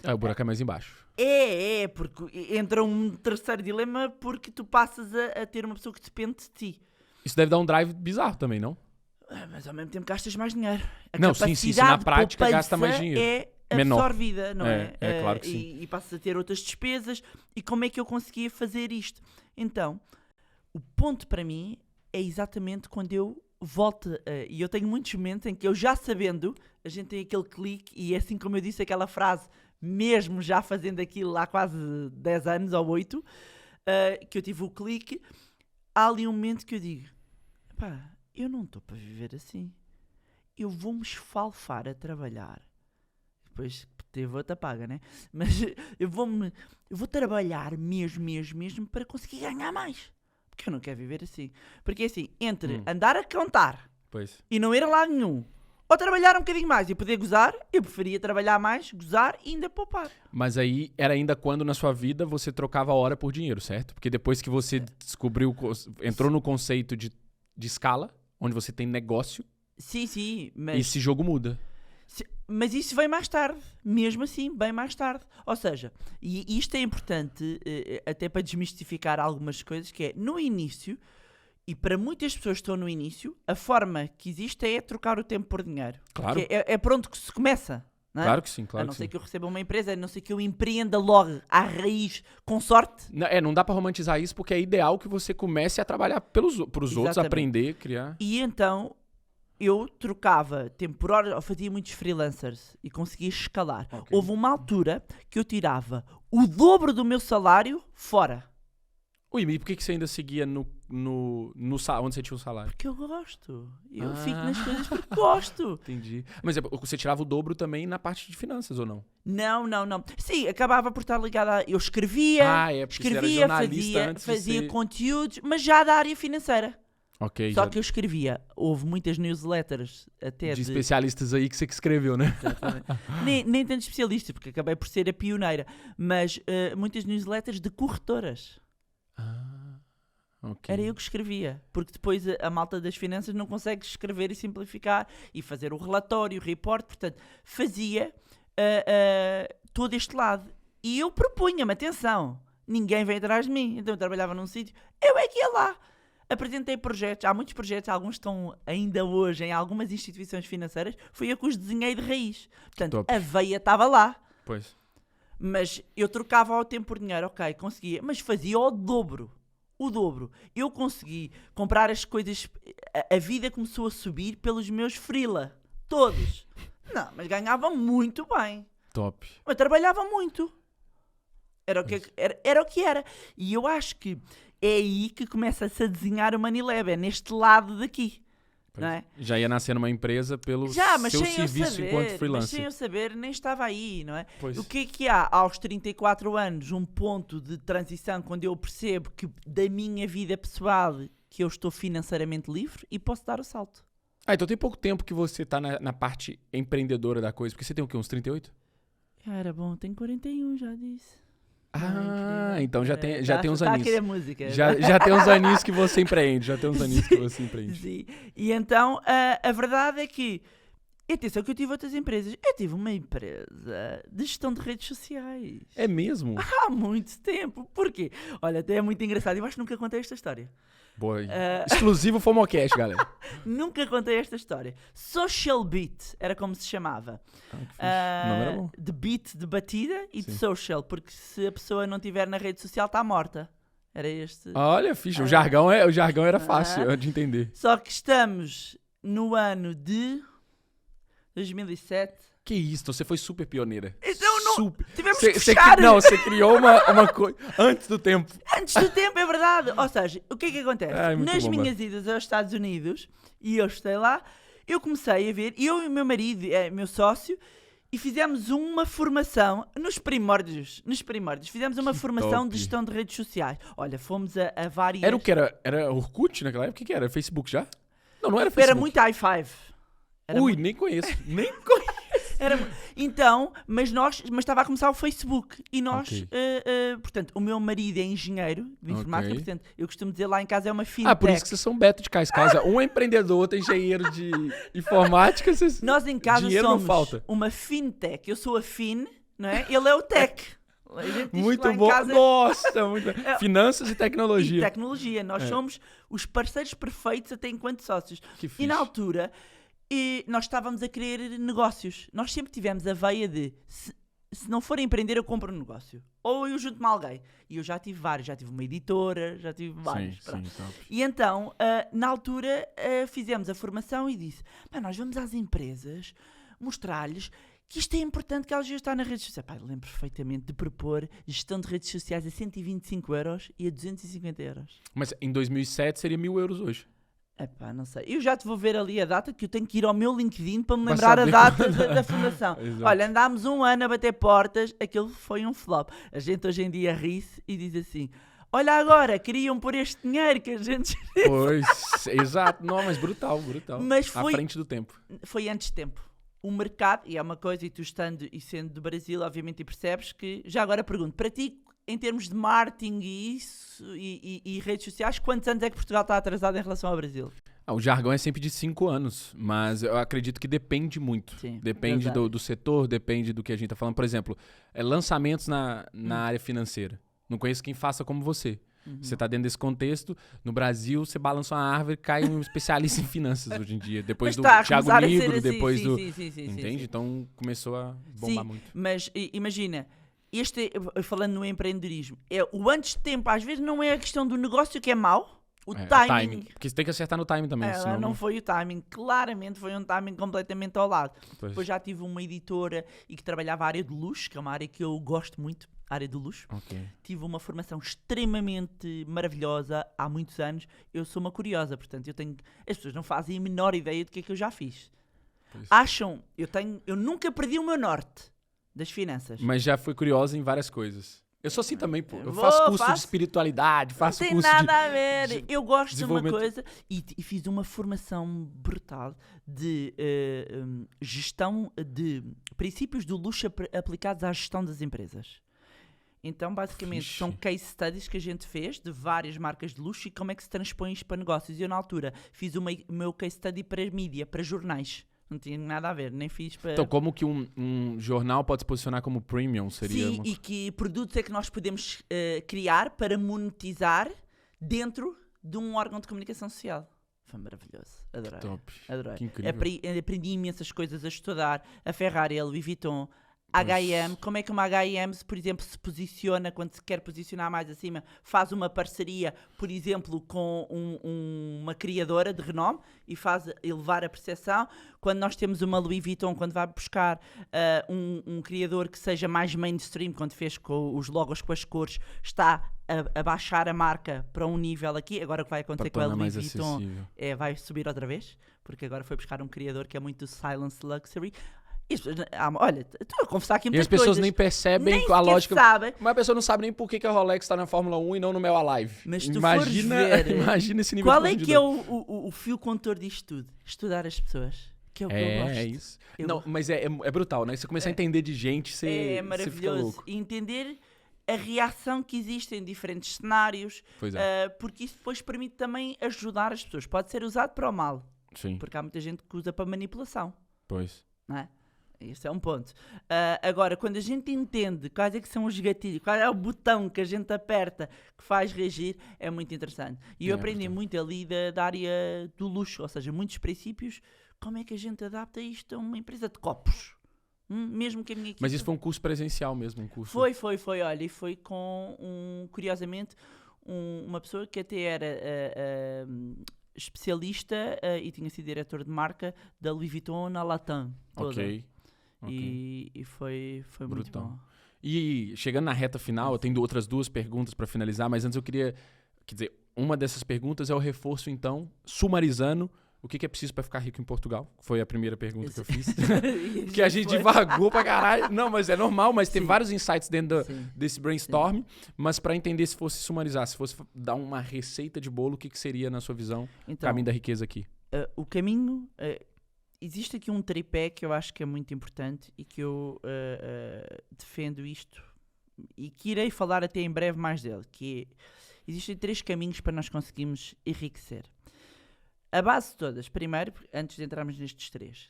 o buraco é mais embaixo. Porque entra um terceiro dilema porque tu passas a ter uma pessoa que depende de ti. Isso deve dar um drive bizarro também, não? Mas ao mesmo tempo gastas mais dinheiro. Não, sim, na prática gasta mais dinheiro. É absorvida, não é? É claro que sim. E passas a ter outras despesas. E como é que eu conseguia fazer isto? Então, o ponto para mim é exatamente quando eu volto. E eu tenho muitos momentos em que eu já sabendo, a gente tem aquele clique e é assim como eu disse aquela frase, mesmo já fazendo aquilo há quase 10 anos ou 8, que eu tive o clique, há ali um momento que eu digo, pá, eu não estou para viver assim. Eu vou-me esfalfar a trabalhar. Depois teve outra paga, né? Mas eu vou trabalhar mesmo para conseguir ganhar mais. Porque eu não quero viver assim. Porque assim, entre andar a contar e não ir a lado nenhum, ou trabalhar um bocadinho mais e poder gozar, eu preferia trabalhar mais, gozar e ainda poupar. Mas aí era ainda quando na sua vida você trocava a hora por dinheiro, certo? Porque depois que você descobriu, entrou no conceito de escala, onde você tem negócio, sim, mas... esse jogo muda. Mas isso vem mais tarde, mesmo assim, bem mais tarde. Ou seja, e isto é importante até para desmistificar algumas coisas, que é, no início, e para muitas pessoas que estão no início, a forma que existe é trocar o tempo por dinheiro. Claro. É por onde que se começa. Não é? Claro que sim, claro. A não ser que eu receba uma empresa, a não ser que eu empreenda logo à raiz, com sorte. Não dá para romantizar isso, porque é ideal que você comece a trabalhar pros outros, aprender, criar. E então... eu trocava tempo por hora, eu fazia muitos freelancers e conseguia escalar. Okay. Houve uma altura que eu tirava o dobro do meu salário fora. Ui, e por que você ainda seguia onde você tinha o salário? Porque eu gosto. Eu fico nas coisas porque gosto. Entendi. Mas você tirava o dobro também na parte de finanças, ou não? Não. Sim, acabava por estar ligada eu escrevia, porque você era jornalista antes de fazia ser... conteúdos, mas já da área financeira. Ok. Só que eu escrevia. Houve muitas newsletters até de especialistas aí que você que escreveu, né? nem tanto especialista, porque acabei por ser a pioneira, mas muitas newsletters de corretoras. Ok. Era eu que escrevia, porque depois a malta das finanças não consegue escrever e simplificar e fazer o relatório, o report, portanto, fazia todo este lado. E eu propunha-me, atenção, ninguém veio atrás de mim, então eu trabalhava num sítio, eu é que ia lá. Apresentei projetos, há muitos projetos, alguns estão ainda hoje em algumas instituições financeiras, fui eu que os desenhei de raiz. Portanto, Top. a veia estava lá. Pois. Mas eu trocava ao tempo por dinheiro, ok, conseguia, mas fazia o dobro. O dobro. Eu consegui comprar as coisas, a vida começou a subir pelos meus freela. Todos. Não, mas ganhava muito bem. Top. Mas trabalhava muito. Era o que era. E eu acho que é aí que começa-se a desenhar o Money Lab, é neste lado daqui. Não é? Já ia nascer numa empresa pelo mas seu sem serviço saber, enquanto mas freelancer. sem eu saber, nem estava aí, não é? Pois. O que há aos 34 anos, um ponto de transição quando eu percebo que da minha vida pessoal que eu estou financeiramente livre e posso dar o salto. Então tem pouco tempo que você tá na parte empreendedora da coisa, porque você tem o quê, uns 38? Era bom, tenho 41, já disse. Então já tem uns tá aninhos. A querer música. Já tem uns aninhos que você empreende, Sim. E então, a verdade é que, atenção que eu tive outras empresas. Eu tive uma empresa de gestão de redes sociais. É mesmo? Há muito tempo. Porquê? Olha, até é muito engraçado. Eu acho que nunca contei esta história. Boa. Exclusivo FOMOcast, galera. Nunca contei esta história. Social Beat era como se chamava. Que fixe. O nome era bom. De beat, de batida, e Sim. de social, porque se a pessoa não estiver na rede social está morta. Era este. Olha, fixe. O jargão era fácil de entender. Só que estamos no ano de 2007. Que isso, você foi super pioneira. Então não. Super. Tivemos que fechar. Você criou uma coisa antes do tempo. Antes do tempo, é verdade. Ou seja, o que é que acontece? Muito Nas bom, minhas idas aos Estados Unidos, e eu estive lá, eu comecei a ver, eu e o meu marido, meu sócio, e fizemos uma formação nos primórdios. Fizemos uma formação top. de gestão de redes sociais. Olha, fomos a várias... Era o que era? Era Orkut naquela época? O que era? Facebook já? Não era Facebook. Era muito i5. Nem conheço. Nem conheço. Então, mas estava a começar o Facebook e nós, Ok. portanto, o meu marido é engenheiro de informática, Ok. portanto, eu costumo dizer lá em casa é uma fintech. Por isso que vocês são Beto de Cascais. Um é empreendedor, outro é engenheiro de informática. Nós em casa dinheiro somos não falta. uma fintech. Eu sou a fin, não é? Ele é o tech. A gente diz Muito lá em bom. casa- Nossa, muito Finanças e E tecnologia. tecnologia. Nós somos os parceiros perfeitos até enquanto sócios. Que fixe. E na altura, nós estávamos a querer negócios. Nós sempre tivemos a veia de se não for empreender, eu compro um negócio. Ou eu junto-me a alguém. E eu já tive vários. Já tive uma editora, já tive vários. Sim, top. E então, na altura, fizemos a formação e disse: nós vamos às empresas mostrar-lhes que isto é importante, que elas deviam estar nas redes sociais. Eu lembro perfeitamente de propor gestão de redes sociais a 125 euros e a 250 euros. Mas em 2007 seria 1.000 euros hoje. Não sei. Eu já te vou ver ali a data, que eu tenho que ir ao meu LinkedIn para me Para lembrar a saber data quando- da fundação. Exato. Olha, andámos um ano a bater portas, aquilo foi um flop. A gente hoje em dia ri-se e diz assim: olha agora, queriam por este dinheiro que a gente... Pois, exato. Não, mas brutal. Mas À foi- frente do tempo. Foi antes de tempo. O mercado, e é uma coisa, e tu estando e sendo do Brasil, obviamente, e percebes que... Já agora pergunto, para ti, em termos de marketing e isso, e redes sociais, quantos anos é que Portugal está atrasado em relação ao Brasil? O jargão é sempre de 5 anos, mas eu acredito que depende muito. Sim, Depende verdade. do setor, depende do que a gente tá falando. Por exemplo, lançamentos na área financeira. Não conheço quem faça como você. Você tá dentro desse contexto. No Brasil, você balança uma árvore, cai um especialista em finanças hoje em dia. Depois Mas do está a Thiago começar a ser Nigro, assim, depois sim, do... sim, Entende? sim. Então começou a bombar Sim, muito. mas imagina, falando no empreendedorismo, o antes de tempo, às vezes não é a questão do negócio que é mau, o timing. Porque você tem que acertar no timing também. Ela senão não foi o timing, claramente foi um timing completamente ao lado. Pois. Depois já tive uma editora e que trabalhava a área de luxo, que é uma área que eu gosto muito. área do luxo. Ok. Tive uma formação extremamente maravilhosa há muitos anos. Eu sou uma curiosa, portanto, as pessoas não fazem a menor ideia do que é que eu já fiz. Pois. Acham, eu nunca perdi o meu norte das finanças. Mas já fui curiosa em várias coisas. Eu sou assim também, pô. Eu Vou, faço curso de faço. espiritualidade, faço Não tem curso nada a ver. Eu gosto de uma desenvolvimento. coisa e fiz uma formação brutal de gestão de princípios do luxo aplicados à gestão das empresas. Então, basicamente, Fixe. são case studies que a gente fez de várias marcas de luxo e como é que se transpõe isto para negócios. E eu, na altura, fiz o meu case study para mídia, para jornais. Não tinha nada a ver, nem fiz para... Então, como que um jornal pode se posicionar como premium? Seria Sim, e que produtos é que nós podemos criar para monetizar dentro de um órgão de comunicação social. Foi maravilhoso. Adorei. Top. Adorei. Que incrível. Aprendi imensas coisas a estudar. A Ferrari, a Louis Vuitton, a H&M. Como é que uma H&M, por exemplo, se posiciona quando se quer posicionar mais acima? Faz uma parceria, por exemplo, com uma criadora de renome e faz elevar a percepção. Quando nós temos uma Louis Vuitton, quando vai buscar um criador que seja mais mainstream, quando fez com os logos, com as cores, está a baixar a marca para um nível aqui. Agora o que vai acontecer com a Louis Vuitton vai subir outra vez, porque agora foi buscar um criador que é muito Silence Luxury. Olha, estou a confessar aqui muitas E as pessoas coisas. nem percebem Nem a lógica. sabem. Mas a pessoa não sabe nem por que a Rolex está na Fórmula 1 e não no Mel Alive. Mas se tu imagina, fores ver, imagina esse nível qual de é que é profundidade. o fio condutor disto tudo? Estudar as pessoas. Que é o que eu gosto. É isso. Eu- Não, mas é brutal, né? Você começa a entender de gente, você É fica maravilhoso. louco. E entender a reação que existe em diferentes cenários, Pois é. porque isso depois permite também ajudar as pessoas. Pode ser usado para o mal, Sim, porque há muita gente que usa para manipulação, pois. não é? Esse é um ponto. Agora, quando a gente entende quais é que são os gatilhos, qual é o botão que a gente aperta que faz reagir, é muito interessante. E eu aprendi brutal. muito ali da área do luxo, ou seja, muitos princípios, como é que a gente adapta isto a uma empresa de copos. Mesmo que a minha equipe... Mas isso foi um curso presencial mesmo, um curso. Foi, olha, e foi com, curiosamente, uma pessoa que até era especialista e tinha sido diretor de marca da Louis Vuitton na Latam toda. Ok. E foi muito Brutal. bom. E chegando na reta final, eu tenho outras duas perguntas para finalizar, mas antes eu queria... Quer dizer, uma dessas perguntas é o reforço, então, sumarizando, o que é preciso para ficar rico em Portugal? Foi a primeira pergunta que eu fiz. Que a gente divagou pra caralho. Não, mas é normal, mas tem Sim. vários insights dentro Sim. desse brainstorm. Mas para entender, se fosse sumarizar, se fosse dar uma receita de bolo, o que seria, na sua visão, o Então, caminho da riqueza aqui? o caminho... existe aqui um tripé que eu acho que é muito importante e que eu defendo isto e que irei falar até em breve mais dele, que existem 3 caminhos para nós conseguirmos enriquecer. A base de todas, primeiro, antes de entrarmos nestes 3,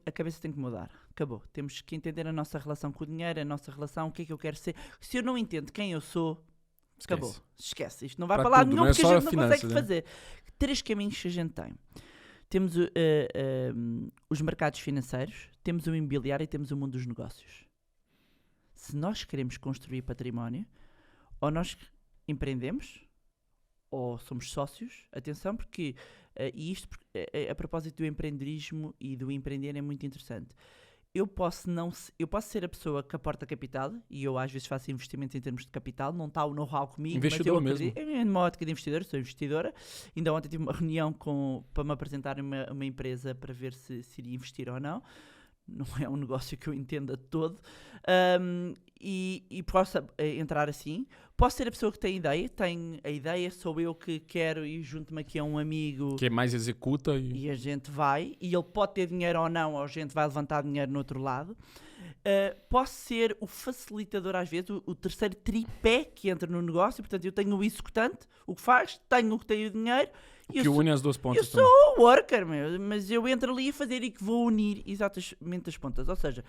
a cabeça tem que mudar. Acabou. Temos que entender a nossa relação com o dinheiro, a nossa relação, o que é que eu quero ser. Se eu não entendo quem eu sou, acabou. Esquece. Isto não vai Para para lá tudo, nenhum não é porque a só gente não finanças, consegue né? fazer. 3 caminhos que a gente tem. Temos os mercados financeiros, temos o imobiliário e temos o mundo dos negócios. Se nós queremos construir património, ou nós empreendemos, ou somos sócios, atenção, porque e isto a propósito do empreendedorismo e do empreender é muito interessante. Eu posso ser a pessoa que aporta capital, e eu às vezes faço investimentos em termos de capital, não está o know-how comigo, Investidor mas eu mesmo. acredito, é uma ótica de investidor, sou investidora. Ainda ontem tive uma reunião para me apresentar uma empresa para ver se iria investir ou não. Não é um negócio que eu entenda de todo. E posso entrar assim. Posso ser a pessoa que tem ideia. Tem a ideia, sou eu que quero e junto-me aqui a um amigo. Que mais executa e... E a gente vai. E ele pode ter dinheiro ou não, ou a gente vai levantar dinheiro no outro lado. Posso ser o facilitador às vezes, o terceiro tripé que entra no negócio. Portanto, eu tenho o executante, o que faz, tenho o que tem o dinheiro. Que une as duas pontas Eu sou o worker, mas eu entro ali a fazer e que vou unir exatamente as pontas. Ou seja,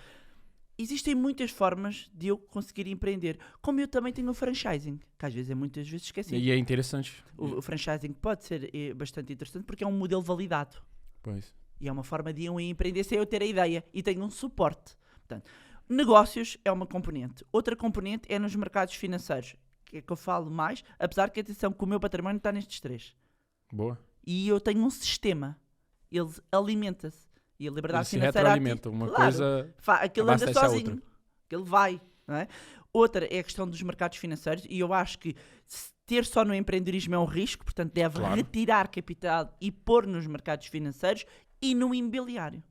existem muitas formas de eu conseguir empreender. Como eu também tenho o franchising, que às vezes é muitas vezes esquecido. E é interessante. O franchising pode ser bastante interessante porque é um modelo validado. Pois. E é uma forma de eu empreender sem eu ter a ideia. E tenho um suporte. Portanto, negócios é uma componente. Outra componente é nos mercados financeiros, que é que eu falo mais, apesar que, atenção, que o meu património está nestes 3. Boa. E eu tenho um sistema. Ele alimenta-se. E a liberdade Ele se financeira... retroalimenta. Uma coisa aquilo anda abastece a sozinho. outra. Aquilo vai. Não é? Outra é a questão dos mercados financeiros, e eu acho que ter só no empreendedorismo é um risco, portanto deve retirar capital e pôr nos mercados financeiros e no imobiliário.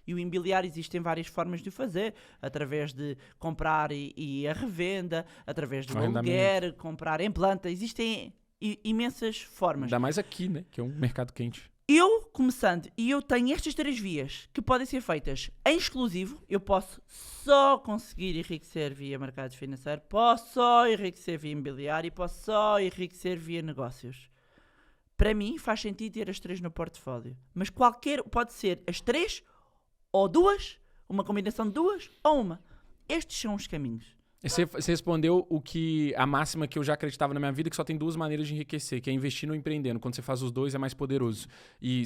E o imobiliário existem várias formas de o fazer, através de comprar e a revenda, através do aluguer, comprar em planta, existem imensas formas. Ainda mais aqui, né, que é um mercado quente. Eu, começando, e eu tenho estas 3 vias que podem ser feitas em exclusivo, eu posso só conseguir enriquecer via mercados financeiros, posso só enriquecer via imobiliário e posso só enriquecer via negócios. Para mim faz sentido ter as 3 no portfólio, mas pode ser as 3 ou 2, uma combinação de 2 ou uma. Estes são os caminhos. Você respondeu a máxima que eu já acreditava na minha vida, que só tem 2 maneiras de enriquecer, que é investir no empreendendo. Quando você faz os 2 é mais poderoso. E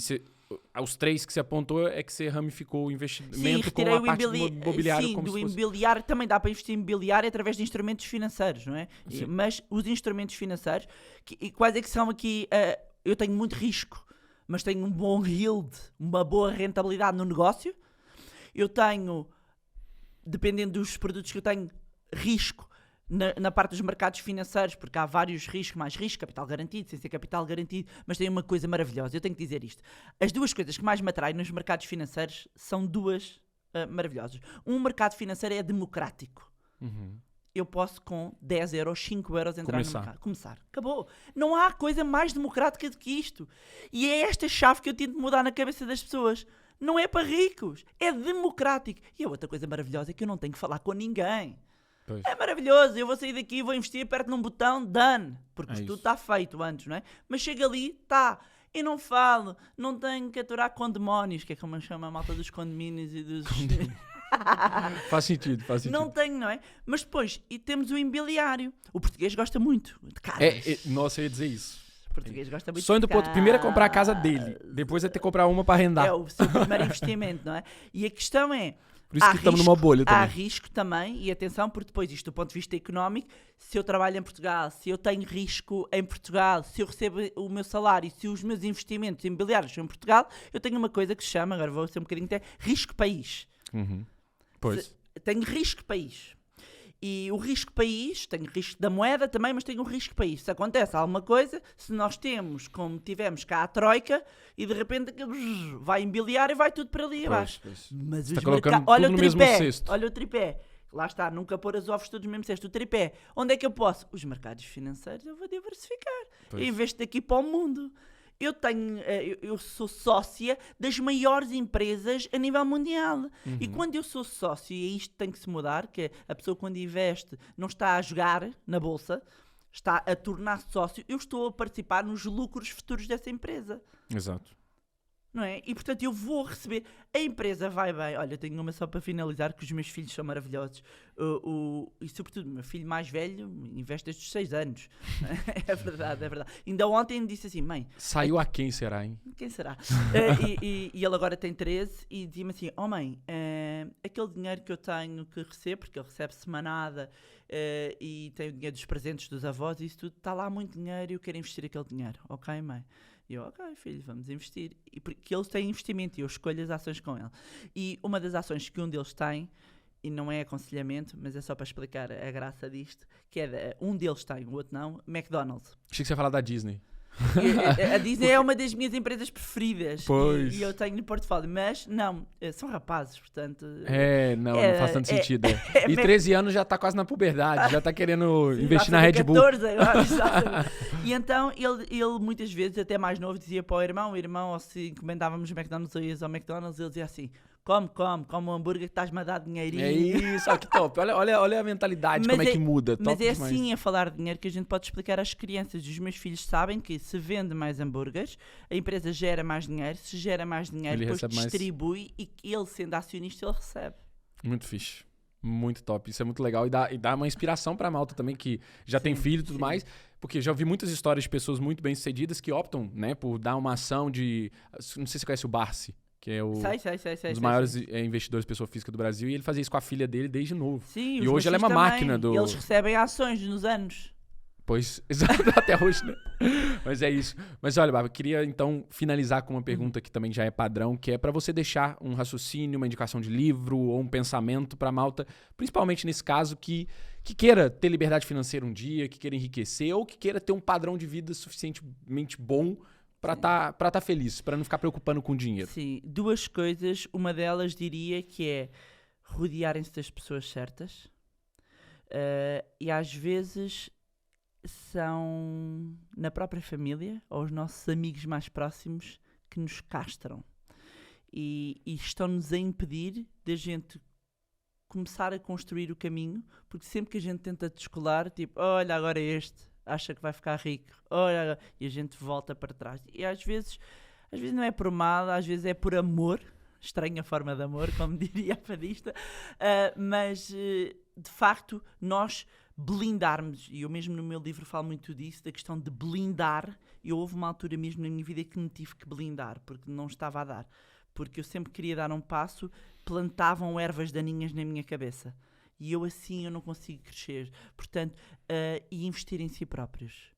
os 3 que você apontou é que você ramificou o investimento com a parte do imobiliário. Sim, como do se fosse... imobiliário também dá para investir em imobiliário através de instrumentos financeiros, não é? Mas os instrumentos financeiros, quais é que são aqui? Eu tenho muito risco, mas tenho um bom yield, uma boa rentabilidade no negócio. Eu tenho, dependendo dos produtos que eu tenho, risco na parte dos mercados financeiros, porque há vários riscos, mais risco, capital garantido, sem ser capital garantido, mas tem uma coisa maravilhosa, eu tenho que dizer isto. As 2 coisas que mais me atraem nos mercados financeiros são 2 maravilhosas. Um mercado financeiro é democrático. Eu posso com 10 euros, 5 euros entrar no mercado. Começar. Acabou. Não há coisa mais democrática do que isto. E é esta chave que eu tento mudar na cabeça das pessoas. Não é para ricos, é democrático. E a outra coisa maravilhosa é que eu não tenho que falar com ninguém. Pois. É maravilhoso, eu vou sair daqui, vou investir, aperto num botão, done. Porque tudo está feito antes, não é? Mas chega ali, está. Eu não falo, não tenho que aturar condemónios, que é como eu chamo a malta dos condomínios e dos... Faz sentido. Não tenho, não é? Mas depois, e temos o imobiliário. O português gosta muito de casas. Nossa, eu ia dizer isso. O português gosta muito sonho do ponto. Primeiro é comprar a casa dele, depois é ter que comprar uma para arrendar. É o seu primeiro investimento, não é? E a questão é... Por isso que estamos numa bolha também. Há risco também, e atenção, porque depois isto do ponto de vista económico, se eu trabalho em Portugal, se eu tenho risco em Portugal, se eu recebo o meu salário, se os meus investimentos imobiliários são em Portugal, eu tenho uma coisa que se chama, agora vou ser um bocadinho até, risco país. Pois. Tenho risco país. E o risco país, tenho risco da moeda também, mas tenho o risco país. Se acontece alguma coisa, se nós temos, como tivemos cá a Troika, e de repente vai imobiliário e vai tudo para ali abaixo. Mas os olha o tripé, olha o tripé. Lá está, nunca pôr os ovos todos no mesmo cesto. O tripé, onde é que eu posso? Os mercados financeiros eu vou diversificar. Eu investo daqui para o mundo. Eu sou sócia das maiores empresas a nível mundial. E quando eu sou sócio, e isto tem que se mudar, que a pessoa quando investe não está a jogar na bolsa, está a tornar-se sócio, eu estou a participar nos lucros futuros dessa empresa. Exato. Não é? E portanto eu vou receber, a empresa vai bem. Olha, tenho uma só para finalizar, que os meus filhos são maravilhosos, e sobretudo o meu filho mais velho investe desde os 6 anos. É verdade. Ainda ontem disse assim, mãe, saiu a quem será, hein? Quem será? E ele agora tem 13 e dizia-me assim, mãe, aquele dinheiro que eu tenho que recebo, porque ele recebe semanada, e tem o dinheiro dos presentes dos avós e isso tudo, está lá muito dinheiro e eu quero investir aquele dinheiro. Ok, mãe? E eu, ok, filho, vamos investir. E porque eles têm investimento e eu escolho as ações com ele. E uma das ações que um deles tem, e não é aconselhamento, mas é só para explicar a graça disto, que é um deles tem, o outro não, McDonald's. Achei que você ia falar da Disney. A Disney é uma das minhas empresas preferidas. Pois. E eu tenho no portfólio, mas não, são rapazes, portanto... Não faz tanto sentido. E 13 anos já está quase na puberdade, já está querendo investir na Red Bull. 14 agora, e então ele muitas vezes, até mais novo, dizia para o irmão, ou se encomendávamos McDonald's ou ias ao McDonald's, ele dizia assim, come um hambúrguer que estás-me a dar dinheirinho. É isso, que top. Olha a mentalidade, como é que muda. Mas top é demais. assim a falar de dinheiro que a gente pode explicar às crianças. Os meus filhos sabem que se vende mais hambúrgueres, a empresa gera mais dinheiro, se gera mais dinheiro, ele depois distribui e ele, sendo acionista, ele recebe. Muito fixe. Muito top. Isso é muito legal e dá uma inspiração pra malta também, que já tem filho e tudo mais. Porque já ouvi muitas histórias de pessoas muito bem-sucedidas que optam, né, por dar uma ação de... Não sei se você conhece o Barsi, que é um dos maiores investidores de pessoa física do Brasil, e ele fazia isso com a filha dele desde novo. Sim, e hoje ela é uma máquina do... Eles recebem ações nos anos. Pois, exato, até hoje, né? Mas é isso. Mas olha, Bárbara, queria então finalizar com uma pergunta que também já é padrão, que é para você deixar um raciocínio, uma indicação de livro ou um pensamento para malta, principalmente nesse caso, que queira ter liberdade financeira um dia, que queira enriquecer ou que queira ter um padrão de vida suficientemente bom para tá feliz, para não ficar preocupando com dinheiro. Sim, duas coisas. Uma delas diria que é rodearem-se das pessoas certas e às vezes são na própria família ou os nossos amigos mais próximos que nos castram e estão-nos a impedir de a gente começar a construir o caminho, porque sempre que a gente tenta descolar, tipo, olha, agora este acha que vai ficar rico, olha, e a gente volta para trás. E às vezes não é por mal, às vezes é por amor, estranha forma de amor, como diria a fadista, mas de facto nós blindarmos, e eu mesmo no meu livro falo muito disso, da questão de blindar. E houve uma altura mesmo na minha vida que me tive que blindar, porque não estava a dar. Porque eu sempre queria dar um passo, plantavam ervas daninhas na minha cabeça. E eu assim eu não consigo crescer. Portanto, e investir em si próprios.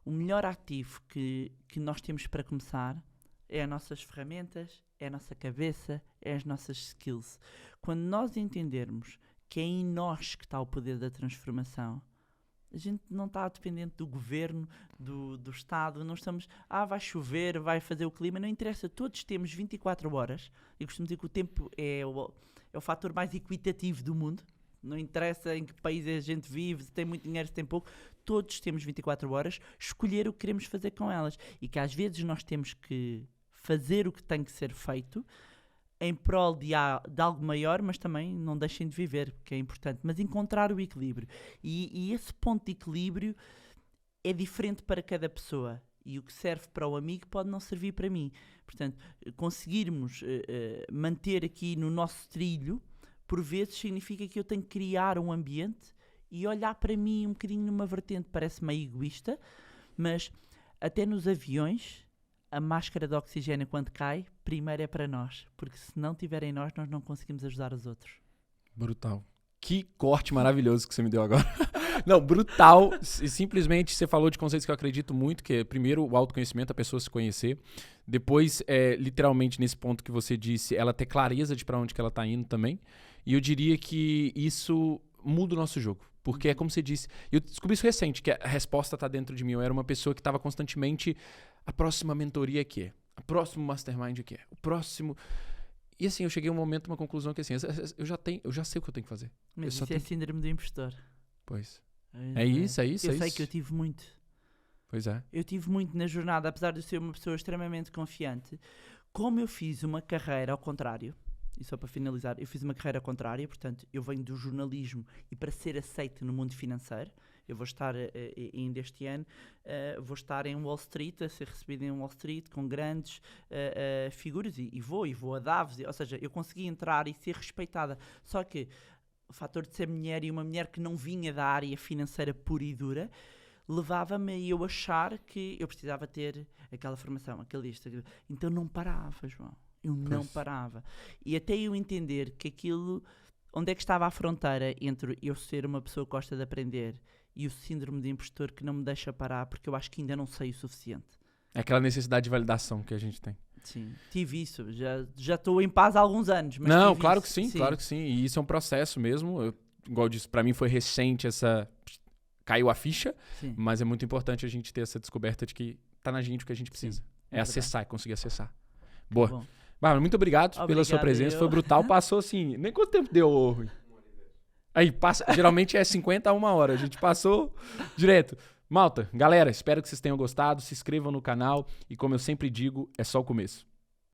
O melhor ativo que nós temos para começar é as nossas ferramentas, é a nossa cabeça, é as nossas skills. Quando nós entendermos que é em nós que está o poder da transformação, a gente não está dependente do governo, do Estado, não estamos, vai chover, vai fazer o clima, não interessa, todos temos 24 horas, e costumo dizer que o tempo é o fator mais equitativo do mundo, não interessa em que país a gente vive, se tem muito dinheiro, se tem pouco, todos temos 24 horas, escolher o que queremos fazer com elas, e que às vezes nós temos que fazer o que tem que ser feito, em prol de algo maior, mas também não deixem de viver, porque é importante. Mas encontrar o equilíbrio. E esse ponto de equilíbrio é diferente para cada pessoa. E o que serve para o amigo pode não servir para mim. Portanto, conseguirmos manter aqui no nosso trilho, por vezes significa que eu tenho que criar um ambiente e olhar para mim um bocadinho numa vertente. Parece meio egoísta, mas até nos aviões, a máscara de oxigênio quando cai, primeiro é para nós, porque se não tiver em nós não conseguimos ajudar os outros. Brutal. Que corte maravilhoso que você me deu agora. Não, brutal. Simplesmente você falou de conceitos que eu acredito muito, que é primeiro o autoconhecimento, a pessoa se conhecer. Depois, literalmente nesse ponto que você disse, ela ter clareza de para onde que ela está indo também. E eu diria que isso muda o nosso jogo. Porque é como você disse, eu descobri isso recente, que a resposta está dentro de mim. Eu era uma pessoa que estava constantemente, a próxima mentoria aqui é, o próximo mastermind aqui é, o próximo... E assim, eu cheguei a um momento, uma conclusão que assim, eu já sei o que eu tenho que fazer. Mas isso é síndrome do impostor. Pois. É isso. Eu sei que eu tive muito. Pois é. Eu tive muito na jornada, apesar de ser uma pessoa extremamente confiante. Como eu fiz uma carreira ao contrário, e só para finalizar, eu fiz uma carreira contrária, portanto, eu venho do jornalismo e para ser aceito no mundo financeiro, eu vou estar, ainda este ano, vou estar em Wall Street, a ser recebido em Wall Street, com grandes figuras, e vou a Davos, ou seja, eu consegui entrar e ser respeitada. Só que o fator de ser mulher e uma mulher que não vinha da área financeira pura e dura, levava-me a eu achar que eu precisava ter aquela formação, aquele isto. Então não parava, João. Eu não parava. E até eu entender que aquilo... Onde é que estava a fronteira entre eu ser uma pessoa que gosta de aprender e o síndrome de impostor que não me deixa parar porque eu acho que ainda não sei o suficiente. É aquela necessidade de validação que a gente tem. Sim, tive isso. Já estou em paz há alguns anos. Mas não, claro que sim, claro que sim. E isso é um processo mesmo. Igual eu disse, pra mim foi recente essa... Caiu a ficha, sim. Mas é muito importante a gente ter essa descoberta de que tá na gente o que a gente precisa. Sim, é acessar, é conseguir acessar. Boa. Bom. Bárbara, muito obrigado pela sua presença. Foi brutal. Passou assim... Nem quanto tempo deu, Aí, passa, geralmente é 50 a 1 hora. A gente passou direto. Malta, galera, espero que vocês tenham gostado. Se inscrevam no canal. E como eu sempre digo, é só o começo.